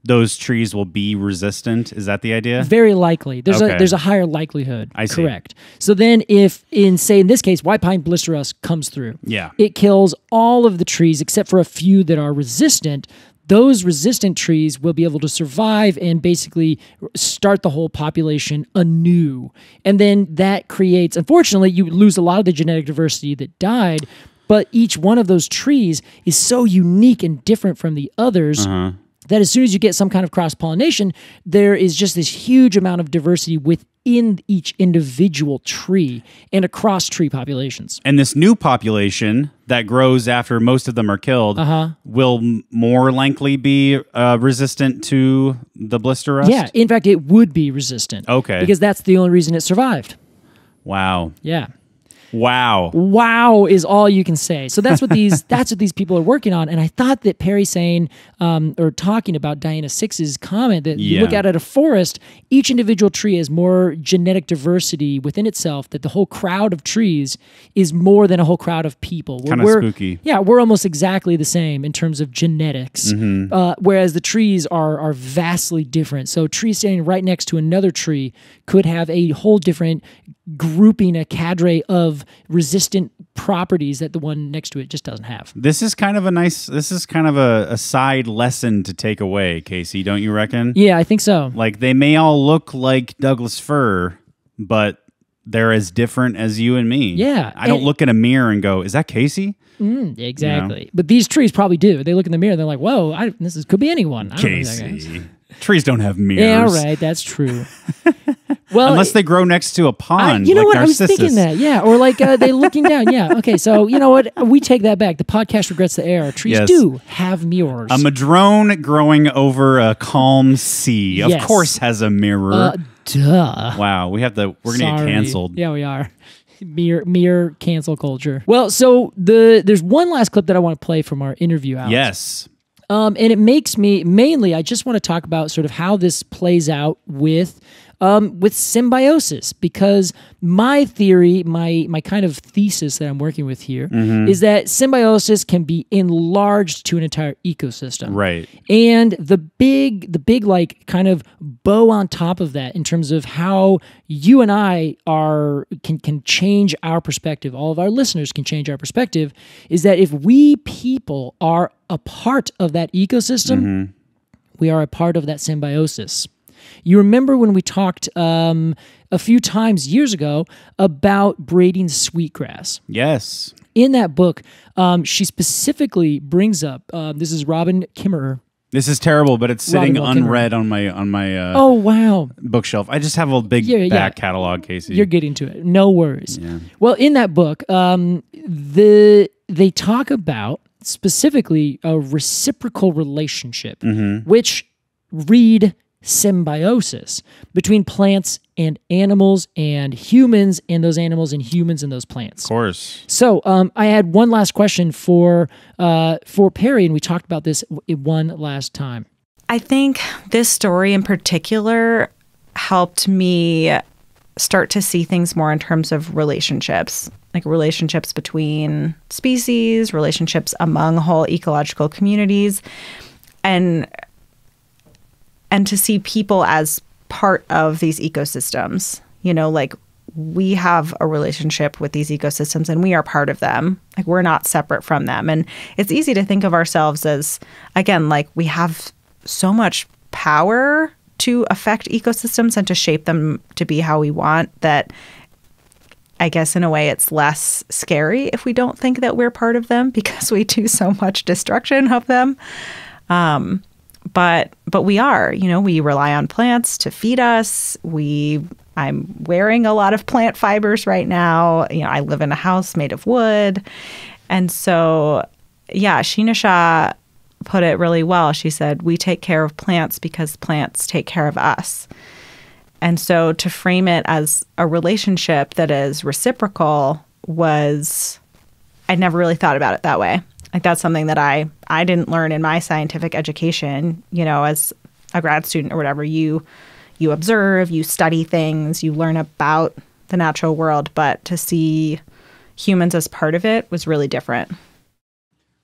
those trees will be resistant. Is that the idea? Very likely. There's a higher likelihood. I see. Correct. So then if, in this case, white pine blisterus comes through, it kills all of the trees except for a few that are resistant. Those resistant trees will be able to survive and basically start the whole population anew. And then that creates, unfortunately, you lose a lot of the genetic diversity that died, but each one of those trees is so unique and different from the others that as soon as you get some kind of cross-pollination, there is just this huge amount of diversity within each individual tree and across tree populations. And this new population that grows after most of them are killed will more likely be resistant to the blister rust? Yeah, in fact, it would be resistant. Okay. Because that's the only reason it survived. Wow. Yeah. Wow. Wow is all you can say. So that's what these people are working on. And I thought that Peri saying or talking about Diana 6's comment that you look out at a forest, each individual tree has more genetic diversity within itself, that the whole crowd of trees is more than a whole crowd of people. Kind of spooky. Yeah, we're almost exactly the same in terms of genetics, whereas the trees are vastly different. So a tree standing right next to another tree could have a whole different grouping, a cadre of resistant properties that the one next to it just doesn't have. This is kind of a side lesson to take away, Casey, don't you reckon? Yeah, I think so. Like, they may all look like Douglas fir, but they're as different as you and me. Yeah. I don't look in a mirror and go, is that Casey? Exactly. You know? But these trees probably do. They look in the mirror and they're like, whoa, could be anyone. I don't know who that guy is. Casey. Trees don't have mirrors. Yeah, right. That's true. Well, unless they grow next to a pond. You know like what? Narcissus. I was thinking that. Yeah. Or like they looking down. Yeah. Okay. So you know what? We take that back. The podcast regrets the error. Trees do have mirrors. A madrone growing over a calm sea, of course, has a mirror. Duh. Wow. We're going to get canceled. Yeah, we are. Mere cancel culture. Well, so there's one last clip that I want to play from our interview, Alex. Yes. And it makes me, mainly, I just want to talk about sort of how this plays out with symbiosis, because my theory, my kind of thesis that I'm working with here is that symbiosis can be enlarged to an entire ecosystem. Right. And the big like kind of bow on top of that in terms of how you and I can change our perspective, all of our listeners can change our perspective, is that if we people are a part of that ecosystem, we are a part of that symbiosis. You remember when we talked a few times years ago about braiding sweetgrass? Yes. In that book, she specifically brings up, this is Robin Kimmerer. This is terrible, but it's sitting unread on my oh wow bookshelf. I just have a big back catalog, Casey. You're getting to it. No worries. Yeah. Well, in that book, the they talk about specifically a reciprocal relationship, which read symbiosis between plants and animals and humans and those animals and humans and those plants. Of course. So I had one last question for Peri, and we talked about this one last time. I think this story in particular helped me start to see things more in terms of relationships, like relationships between species, relationships among whole ecological communities, and to see people as part of these ecosystems. You know, like we have a relationship with these ecosystems and we are part of them. Like we're not separate from them. And it's easy to think of ourselves as, again, like we have so much power to affect ecosystems and to shape them to be how we want that I guess in a way it's less scary if we don't think that we're part of them because we do so much destruction of them. But we are, you know, we rely on plants to feed us. I'm wearing a lot of plant fibers right now. You know, I live in a house made of wood. And so, yeah, Sheena Shah put it really well. She said, we take care of plants because plants take care of us. And so to frame it as a relationship that is reciprocal I'd never really thought about it that way. Like that's something that I didn't learn in my scientific education. You know, as a grad student or whatever, you observe, you study things, you learn about the natural world, but to see humans as part of it was really different.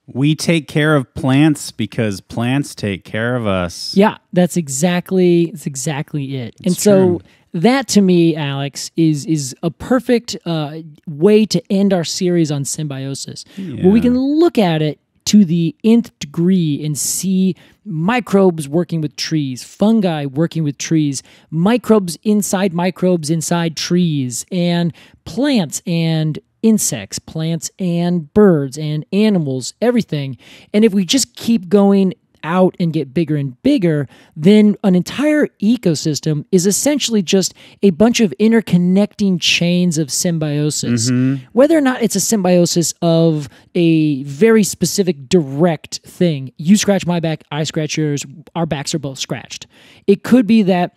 We take care of plants because plants take care of us. Yeah, that's exactly it. And so that to me, Alex, is a perfect way to end our series on symbiosis, where we can look at it to the nth degree and see microbes working with trees, fungi working with trees, microbes inside trees, and plants and insects, plants and birds and animals, everything. And if we just keep going out and get bigger and bigger, then an entire ecosystem is essentially just a bunch of interconnecting chains of symbiosis. Whether or not it's a symbiosis of a very specific direct thing, you scratch my back, I scratch yours, our backs are both scratched. It could be that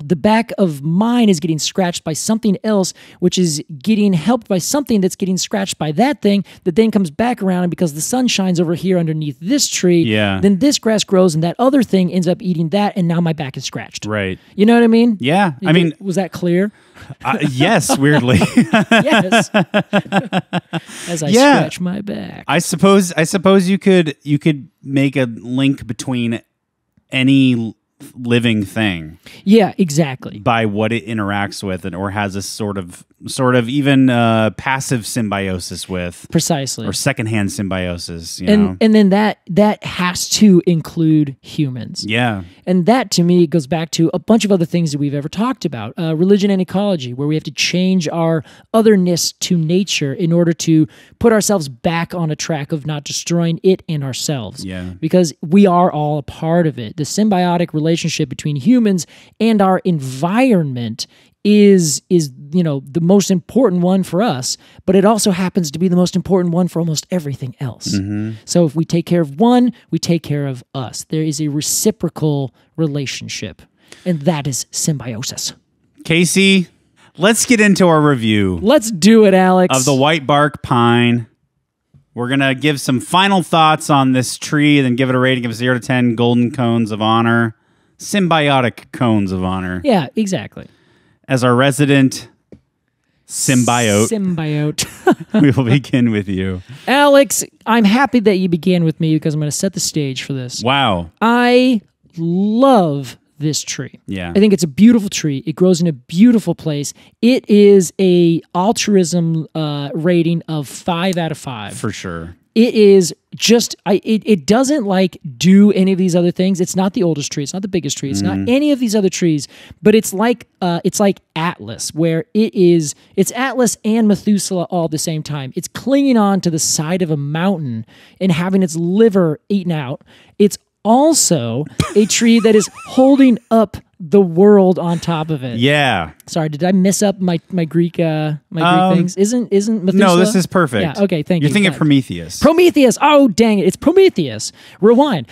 the back of mine is getting scratched by something else, which is getting helped by something that's getting scratched by that thing that then comes back around. And because the sun shines over here underneath this tree, then this grass grows and that other thing ends up eating that. And now my back is scratched. Right. You know what I mean? Yeah. I mean, was that clear? Yes, weirdly. Yes. As I scratch my back. I suppose you could make a link between any living thing. Yeah, exactly. By what it interacts with or has a sort of even passive symbiosis with. Precisely. Or secondhand symbiosis, you know. And then that has to include humans. Yeah. And that to me goes back to a bunch of other things that we've ever talked about. Religion and ecology, where we have to change our otherness to nature in order to put ourselves back on a track of not destroying it and ourselves. Yeah. Because we are all a part of it. The symbiotic relationship between humans and our environment is the most important one for us, but it also happens to be the most important one for almost everything else. So if we take care of one, we take care of us. There is a reciprocal relationship, and that is symbiosis. Casey, let's get into our review. Let's do it, Alex. Of the whitebark pine. We're going to give some final thoughts on this tree, then give it a rating of 0 to 10 golden cones of honor. Symbiotic cones of honor. Yeah, exactly. As our resident symbiote, we will begin with you. Alex, I'm happy that you began with me because I'm going to set the stage for this. Wow. I love this tree. Yeah. I think it's a beautiful tree. It grows in a beautiful place. It is a altruism rating of 5 out of 5. For sure. It is just, it doesn't like do any of these other things. It's not the oldest tree. It's not the biggest tree. It's not any of these other trees, but it's like Atlas, where it's Atlas and Methuselah all at the same time. It's clinging on to the side of a mountain and having its liver eaten out. It's also a tree that is holding up the world on top of it. Yeah. Sorry, did I mess up my Greek Greek things? Isn't Methuselah? No, this is perfect. Yeah. Okay. Thank you. You're thinking of Prometheus. Prometheus. Oh, dang it! It's Prometheus. Rewind.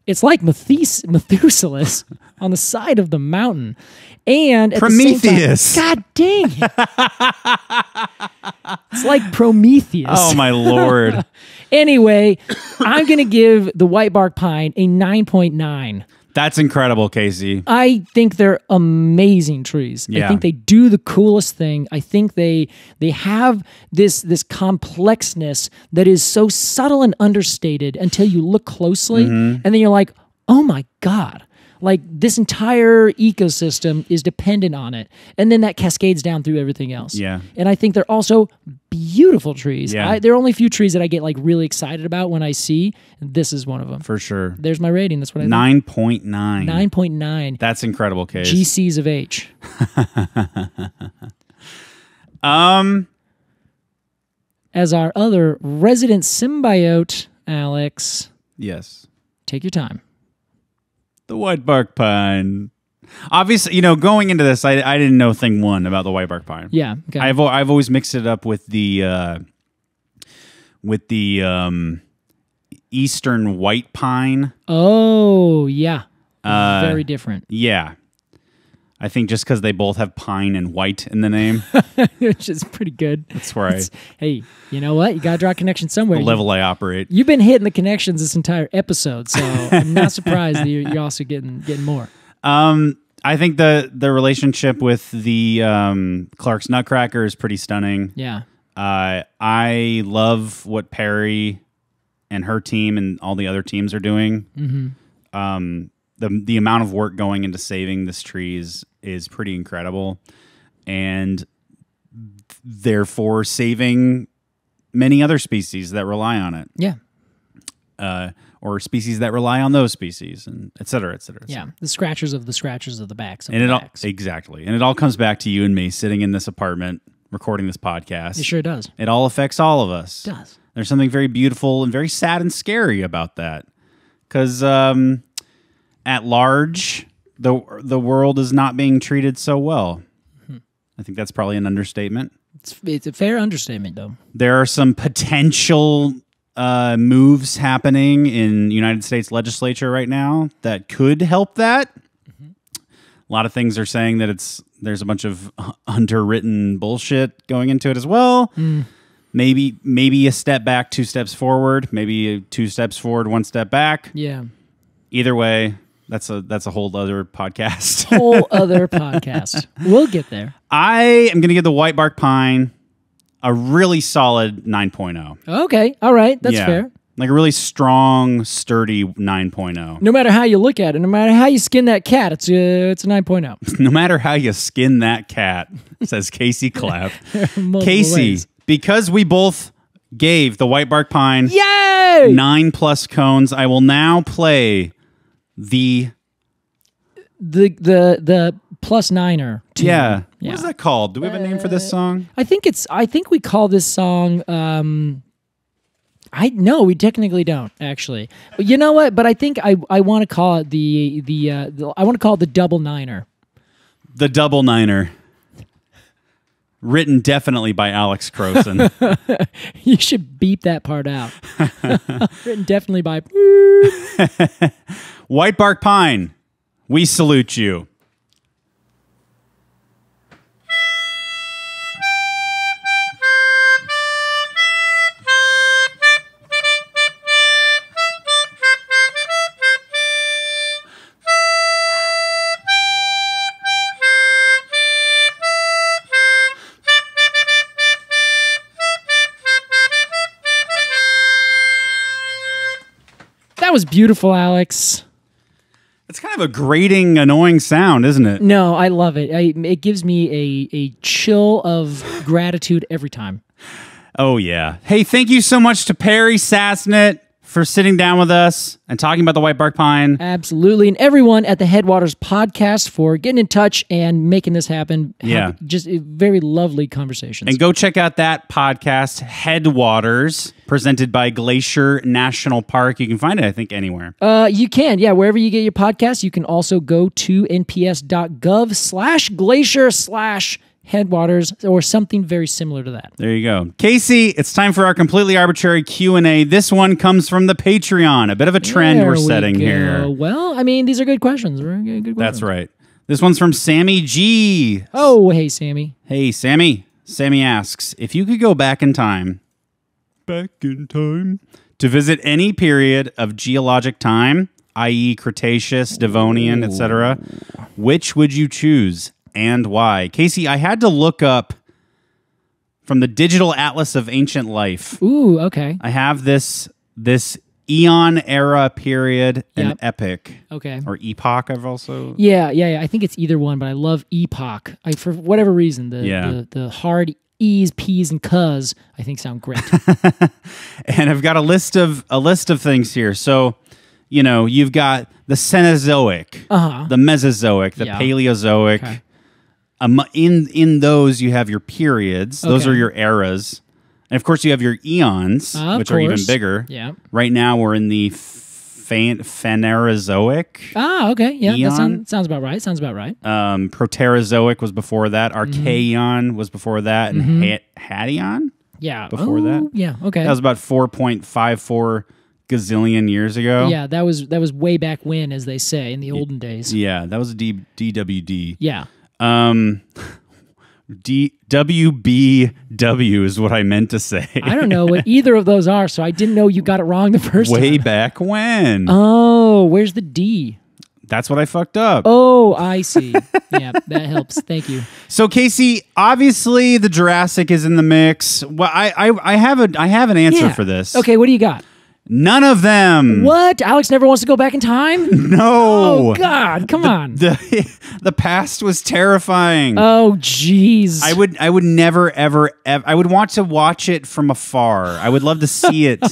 It's like Methuselah on the side of the mountain, and at Prometheus. The same time, God dang it! It's like Prometheus. Oh my Lord. Anyway, I'm gonna give the whitebark pine a 9.9. That's incredible, Casey. I think they're amazing trees. Yeah. I think they do the coolest thing. I think they have this complexness that is so subtle and understated until you look closely, and then you're like, oh my God. Like this entire ecosystem is dependent on it. And then that cascades down through everything else. Yeah. And I think they're also beautiful trees. Yeah. There are only a few trees that I get like really excited about when I see. This is one of them. For sure. There's my rating. That's what I think. 9.9. 9.9. That's incredible, Case. GCs of H. As our other resident symbiote, Alex. Yes. Take your time. The whitebark pine. Obviously, going into this, I didn't know thing one about the whitebark pine. Yeah. Okay. I've always mixed it up with the eastern white pine. Oh, yeah. Very different. Yeah. I think just because they both have pine and white in the name. Which is pretty good. That's where hey, you know what? You got to draw a connection somewhere. the level I operate. You've been hitting the connections this entire episode, so I'm not surprised that you're also getting more. I think the relationship with the Clark's Nutcracker is pretty stunning. Yeah. I love what Peri and her team and all the other teams are doing. Mm-hmm. The amount of work going into saving this tree is pretty incredible, and therefore saving many other species that rely on it. Yeah. Or species that rely on those species, and et cetera, et cetera. Et cetera. Yeah, the scratchers of the backs of and the it backs. Exactly, and it all comes back to you and me sitting in this apartment recording this podcast. It sure does. It all affects all of us. It does. There's something very beautiful and very sad and scary about that, because at large, the world is not being treated so well. Mm-hmm. I think that's probably an understatement. It's a fair understatement, though. There are some potential moves happening in United States legislature right now that could help that. Mm-hmm. A lot of things are saying that there's a bunch of underwritten bullshit going into it as well. Mm. Maybe a step back, 2 steps forward. Maybe 2 steps forward, 1 step back. Yeah. Either way, that's a whole other podcast. Whole other podcast. We'll get there. I am going to give the whitebark pine a really solid 9.0. Okay. All right. That's fair. Like a really strong, sturdy 9.0. No matter how you look at it, no matter how you skin that cat, it's a 9.0. No matter how you skin that cat, says Casey Clapp. Casey, ways. Because we both gave the whitebark pine Yay! 9+ cones, I will now play the plus niner. Yeah. What is that called? Do we have a name for this song? I think we call this song no, we technically don't actually. But you know what? But I think I want to call it I want to call it the double niner. The double niner. Written definitely by Alex Crowson. You should beep that part out. Written definitely by Whitebark Pine. We salute you. That was beautiful, Alex. It's kind of a grating, annoying sound, isn't it? No, I love it. It gives me a chill of gratitude every time. Oh, yeah. Hey, thank you so much to Peri Sasnett for sitting down with us and talking about the whitebark pine. Absolutely. And everyone at the Headwaters podcast for getting in touch and making this happen. Yeah. Just very lovely conversations. And go check out that podcast, Headwaters, presented by Glacier National Park. You can find it, I think, anywhere. You can, yeah. Wherever you get your podcasts, you can also go to nps.gov/glacier/Headwaters or something very similar to that. There you go. Casey, it's time for our Completely Arbortrary Q&A. This one comes from the Patreon. A bit of a trend we're setting here. Well, I mean, these are good questions. Good questions. That's right. This one's from Sammy G. Oh, hey, Sammy. Hey, Sammy. Sammy asks, if you could go back in time, to visit any period of geologic time, i.e. Cretaceous, Devonian, etc., which would you choose? And why? Casey, I had to look up from the Digital Atlas of Ancient Life. Ooh, okay. I have this Eon era period and epic. Okay. Or epoch, I've also... Yeah. I think it's either one, but I love epoch. For whatever reason, the hard E's, P's, and C's, I think sound great. And I've got a list of things here. So, you know, you've got the Cenozoic, the Mesozoic, the Paleozoic. Okay. In those, you have your periods. Those are your eras. And, of course, you have your eons, which are even bigger. Yeah. Right now, we're in the Phanerozoic. Okay. Yeah, Eon. that sounds about right. Proterozoic was before that. Archaeon was before that. And Hadeon? Yeah. Before that? Yeah, okay. That was about 4.54 gazillion years ago. Yeah, that was way back when, as they say, in the olden days. Yeah, that was DWD. Yeah. WBW is what I meant to say. I don't know what either of those are, so I didn't know you got it wrong the first time. Way back when. Oh, where's the D? That's what I fucked up. Oh, I see. Yeah, that helps. Thank you. So, Casey, obviously the Jurassic is in the mix. Well, I have an answer for this. Okay, what do you got? None of them. What? Alex never wants to go back in time? No. Oh, God. Come on. The past was terrifying. Oh, jeez. I would never, ever, I would want to watch it from afar. I would love to see it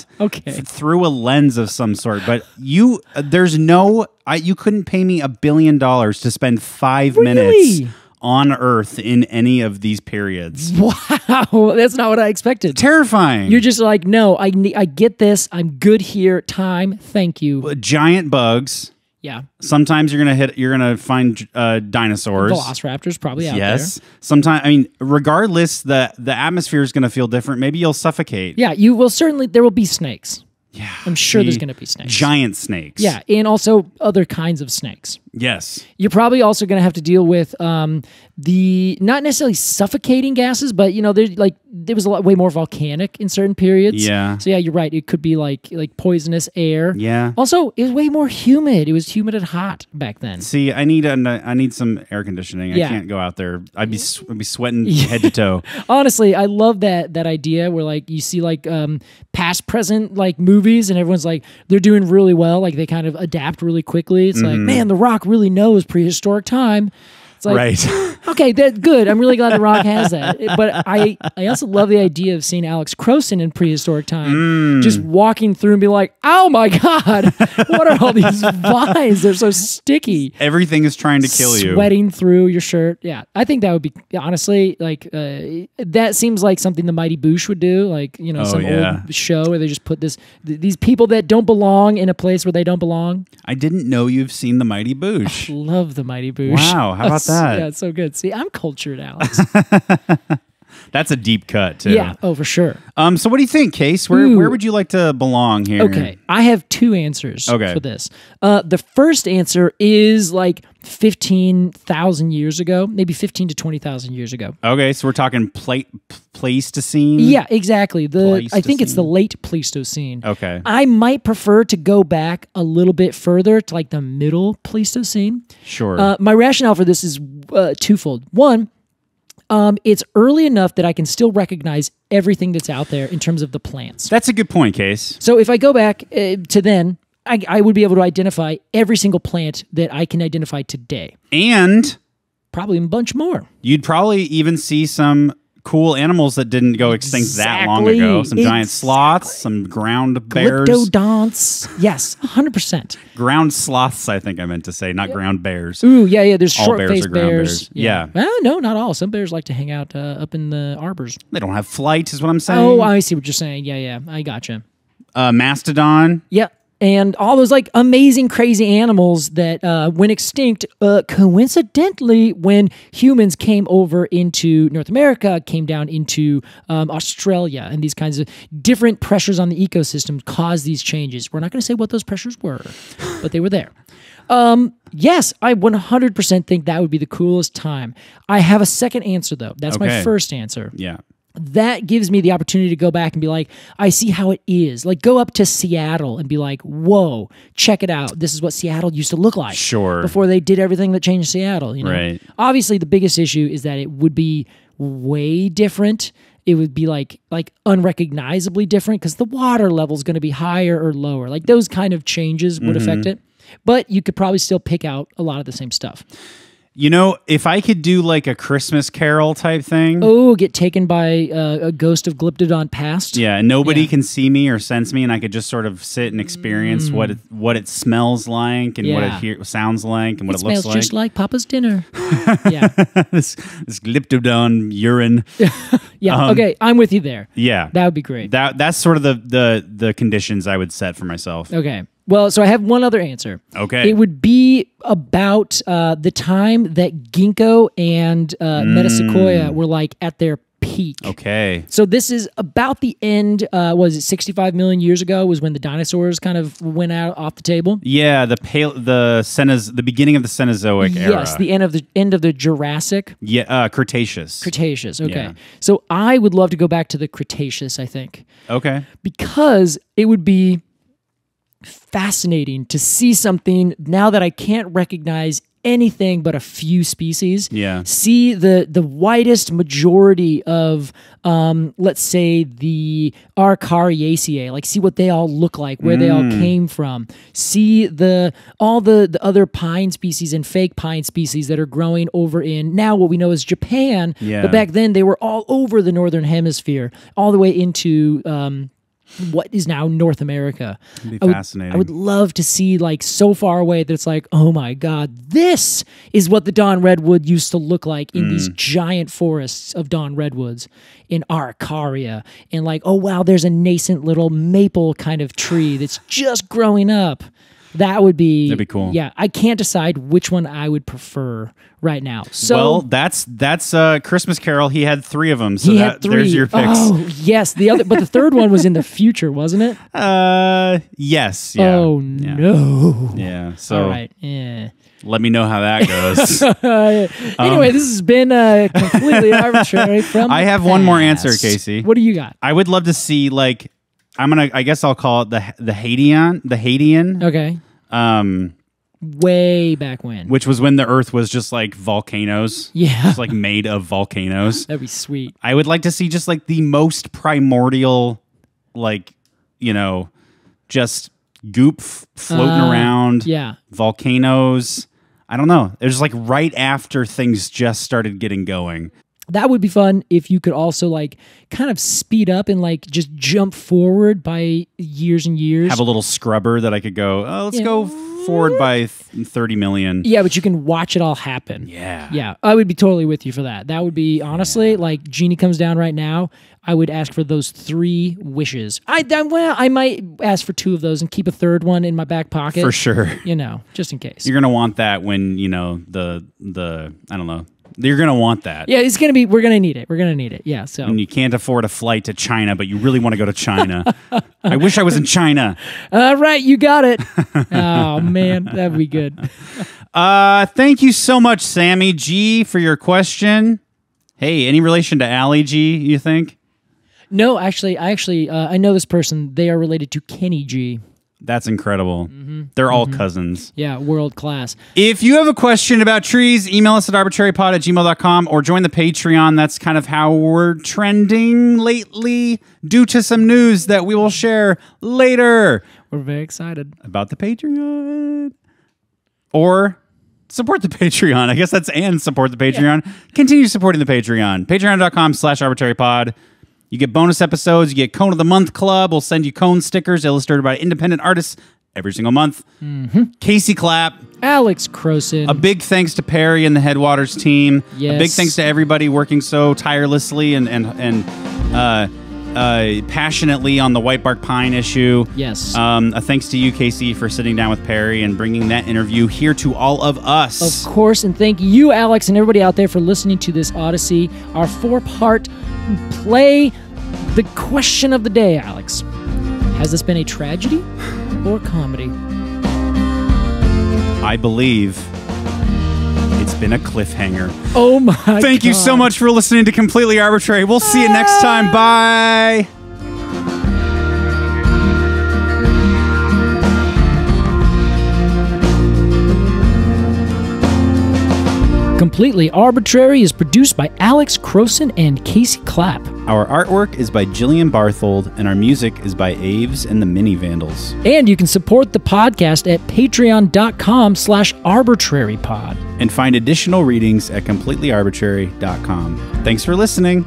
through a lens of some sort. But you couldn't pay me $1 billion to spend 5 minutes on Earth in any of these periods. Wow, that's not what I expected. Terrifying. You're just like, no, I get this. I'm good here. Time. Thank you. Giant bugs. Yeah. Sometimes you're gonna find dinosaurs. Velociraptors probably out there. Yes. Sometimes, I mean, regardless, the atmosphere is gonna feel different. Maybe you'll suffocate. Yeah, you will certainly. There will be snakes. Yeah. I'm sure there's going to be snakes. Giant snakes. Yeah, and also other kinds of snakes. Yes. You're probably also going to have to deal with the not necessarily suffocating gases, but you know, there was a lot way more volcanic in certain periods. Yeah. So yeah, you're right. It could be like poisonous air. Yeah. Also, it was way more humid. It was humid and hot back then. See, I need some air conditioning. Yeah. I can't go out there. I'd be sweating head to toe. Honestly, I love that idea where like you see like past present like movies and everyone's like they're doing really well. Like they kind of adapt really quickly. It's like, man, The Rock really knows prehistoric time. It's like, right. Okay, that's good. I'm really glad The Rock has that. But I also love the idea of seeing Alex Crowson in prehistoric time, just walking through and be like, oh my God, what are all these vines? They're so sticky. Everything is trying to kill you. Sweating through your shirt. Yeah, I think that would be, honestly, like, that seems like something the Mighty Boosh would do. Like, you know, old show where they just put these people that don't belong in a place where they don't belong. I didn't know you've seen the Mighty Boosh. I love the Mighty Boosh. Wow, how about that? Yeah, it's so good. See, I'm cultured, Alex. That's a deep cut, too. Yeah, oh, for sure. So what do you think, Case? Where would you like to belong here? Okay, I have two answers for this. The first answer is like 15,000 years ago, maybe 15 to 20,000 years ago. Okay, so we're talking Pleistocene? Yeah, exactly. I think it's the late Pleistocene. Okay. I might prefer to go back a little bit further to like the middle Pleistocene. Sure. My rationale for this is twofold. One, it's early enough that I can still recognize everything that's out there in terms of the plants. That's a good point, Case. So if I go back to then, I would be able to identify every single plant that I can identify today. And probably a bunch more. You'd probably even see some cool animals that didn't go extinct that long ago. Some giant sloths, some ground bears. Glyptodonts. Yes, 100%. Ground sloths, I think I meant to say, not ground bears. Ooh, yeah. There's all short-faced bears. Yeah. Well, no, not all. Some bears like to hang out up in the arbors. They don't have flight, is what I'm saying. Oh, I see what you're saying. Yeah. I gotcha. Mastodon. Yeah. And all those like amazing, crazy animals that went extinct coincidentally when humans came over into North America, came down into Australia, and these kinds of different pressures on the ecosystem caused these changes. We're not going to say what those pressures were, but they were there. Yes, I 100% think that would be the coolest time. I have a second answer, though. That's my first answer. Yeah. That gives me the opportunity to go back and be like, I see how it is. Like, go up to Seattle and be like, whoa, check it out. This is what Seattle used to look like. Sure. Before they did everything that changed Seattle. You know? Right. Obviously, the biggest issue is that it would be way different. It would be like unrecognizably different because the water level is going to be higher or lower. Like, those kind of changes would affect it. But you could probably still pick out a lot of the same stuff. You know, if I could do like a Christmas Carol type thing. Oh, get taken by a ghost of Glyptodon past. Yeah, and nobody can see me or sense me, and I could just sort of sit and experience what it smells like and what it sounds like and what it looks like. It smells just like Papa's dinner. Yeah. this Glyptodon urine. Yeah, okay, I'm with you there. Yeah. That would be great. That's sort of the conditions I would set for myself. Okay. Well, so I have one other answer. Okay. It would be about the time that ginkgo and metasequoia were like at their peak. Okay. So this is about the end, was it 65 million years ago was when the dinosaurs kind of went out off the table? Yeah, the beginning of the Cenozoic era. Yes, the end of the Jurassic. Yeah, Cretaceous. Cretaceous, okay. Yeah. So I would love to go back to the Cretaceous, I think. Okay. Because it would be fascinating to see something now that I can't recognize anything but a few species. Yeah. See the widest majority of, let's say, the Arcariaceae, like see what they all look like, where they all came from. See all the other pine species and fake pine species that are growing over in now what we know is Japan. Yeah. But back then they were all over the northern hemisphere, all the way into what is now North America. It'd be fascinating. I would love to see like so far away that it's like, oh my God, this is what the Dawn Redwood used to look like in these giant forests of Dawn Redwoods in Araucaria. And like, oh wow, there's a nascent little maple kind of tree that's just growing up. That'd be cool. Yeah, I can't decide which one I would prefer right now. So, well, that's Christmas Carol. He had 3 of them. So there's your picks. Oh yes, but the third one was in the future, wasn't it? Yes. Yeah. Oh yeah. no. Yeah. So all right. Yeah. Let me know how that goes. Anyway, this has been completely arbitrary. I have one more answer, Casey. What do you got? I would love to see like. I guess I'll call it the Hadean. Okay. Way back when. Which was when the Earth was just like volcanoes. Yeah. Just like made of volcanoes. That'd be sweet. I would like to see just like the most primordial, like, you know, just goop floating around. Yeah. Volcanoes. I don't know. It was like right after things just started getting going. That would be fun if you could also like kind of speed up and like just jump forward by years and years. Have a little scrubber that I could go, let's go forward by 30 million. Yeah, but you can watch it all happen. Yeah. Yeah, I would be totally with you for that. That would be, honestly, like Genie comes down right now, I would ask for those 3 wishes. I might ask for 2 of those and keep a third one in my back pocket. For sure. You know, just in case. You're going to want that when, you know, the I don't know. You're going to want that. Yeah, we're going to need it. We're going to need it. Yeah, so. And you can't afford a flight to China, but you really want to go to China. I wish I was in China. All right, you got it. Oh, man, that'd be good. Thank you so much, Sammy G, for your question. Hey, any relation to Allie G, you think? No, actually, I know this person. They are related to Kenny G. That's incredible. They're all cousins. Yeah, world class. If you have a question about trees, email us at arbitrarypod@gmail.com or join the Patreon. That's kind of how we're trending lately due to some news that we will share later. We're very excited. About the Patreon. Or support the Patreon. I guess that's and support the Patreon. Yeah. Continue supporting the Patreon. Patreon.com/arbitrarypod. You get bonus episodes. You get Cone of the Month Club. We'll send you cone stickers illustrated by independent artists every single month. Casey Clapp. Alex Crowson. A big thanks to Peri and the Headwaters team. Yes. A big thanks to everybody working so tirelessly and passionately on the Whitebark pine issue. Yes. A thanks to you, Casey, for sitting down with Peri and bringing that interview here to all of us. Of course, and thank you, Alex, and everybody out there for listening to this Odyssey, our 4-part play. The question of the day, Alex. Has this been a tragedy or comedy? I believe it's been a cliffhanger. Oh my God. Thank you so much for listening to Completely Arbortrary. We'll see you next time. Bye. Completely Arbortrary is produced by Alex Crowson and Casey Clapp. Our artwork is by Jillian Barthold, and our music is by Aves and the Mini Vandals. And you can support the podcast at patreon.com/arbitrarypod. And find additional readings at completelyarbortrary.com. Thanks for listening.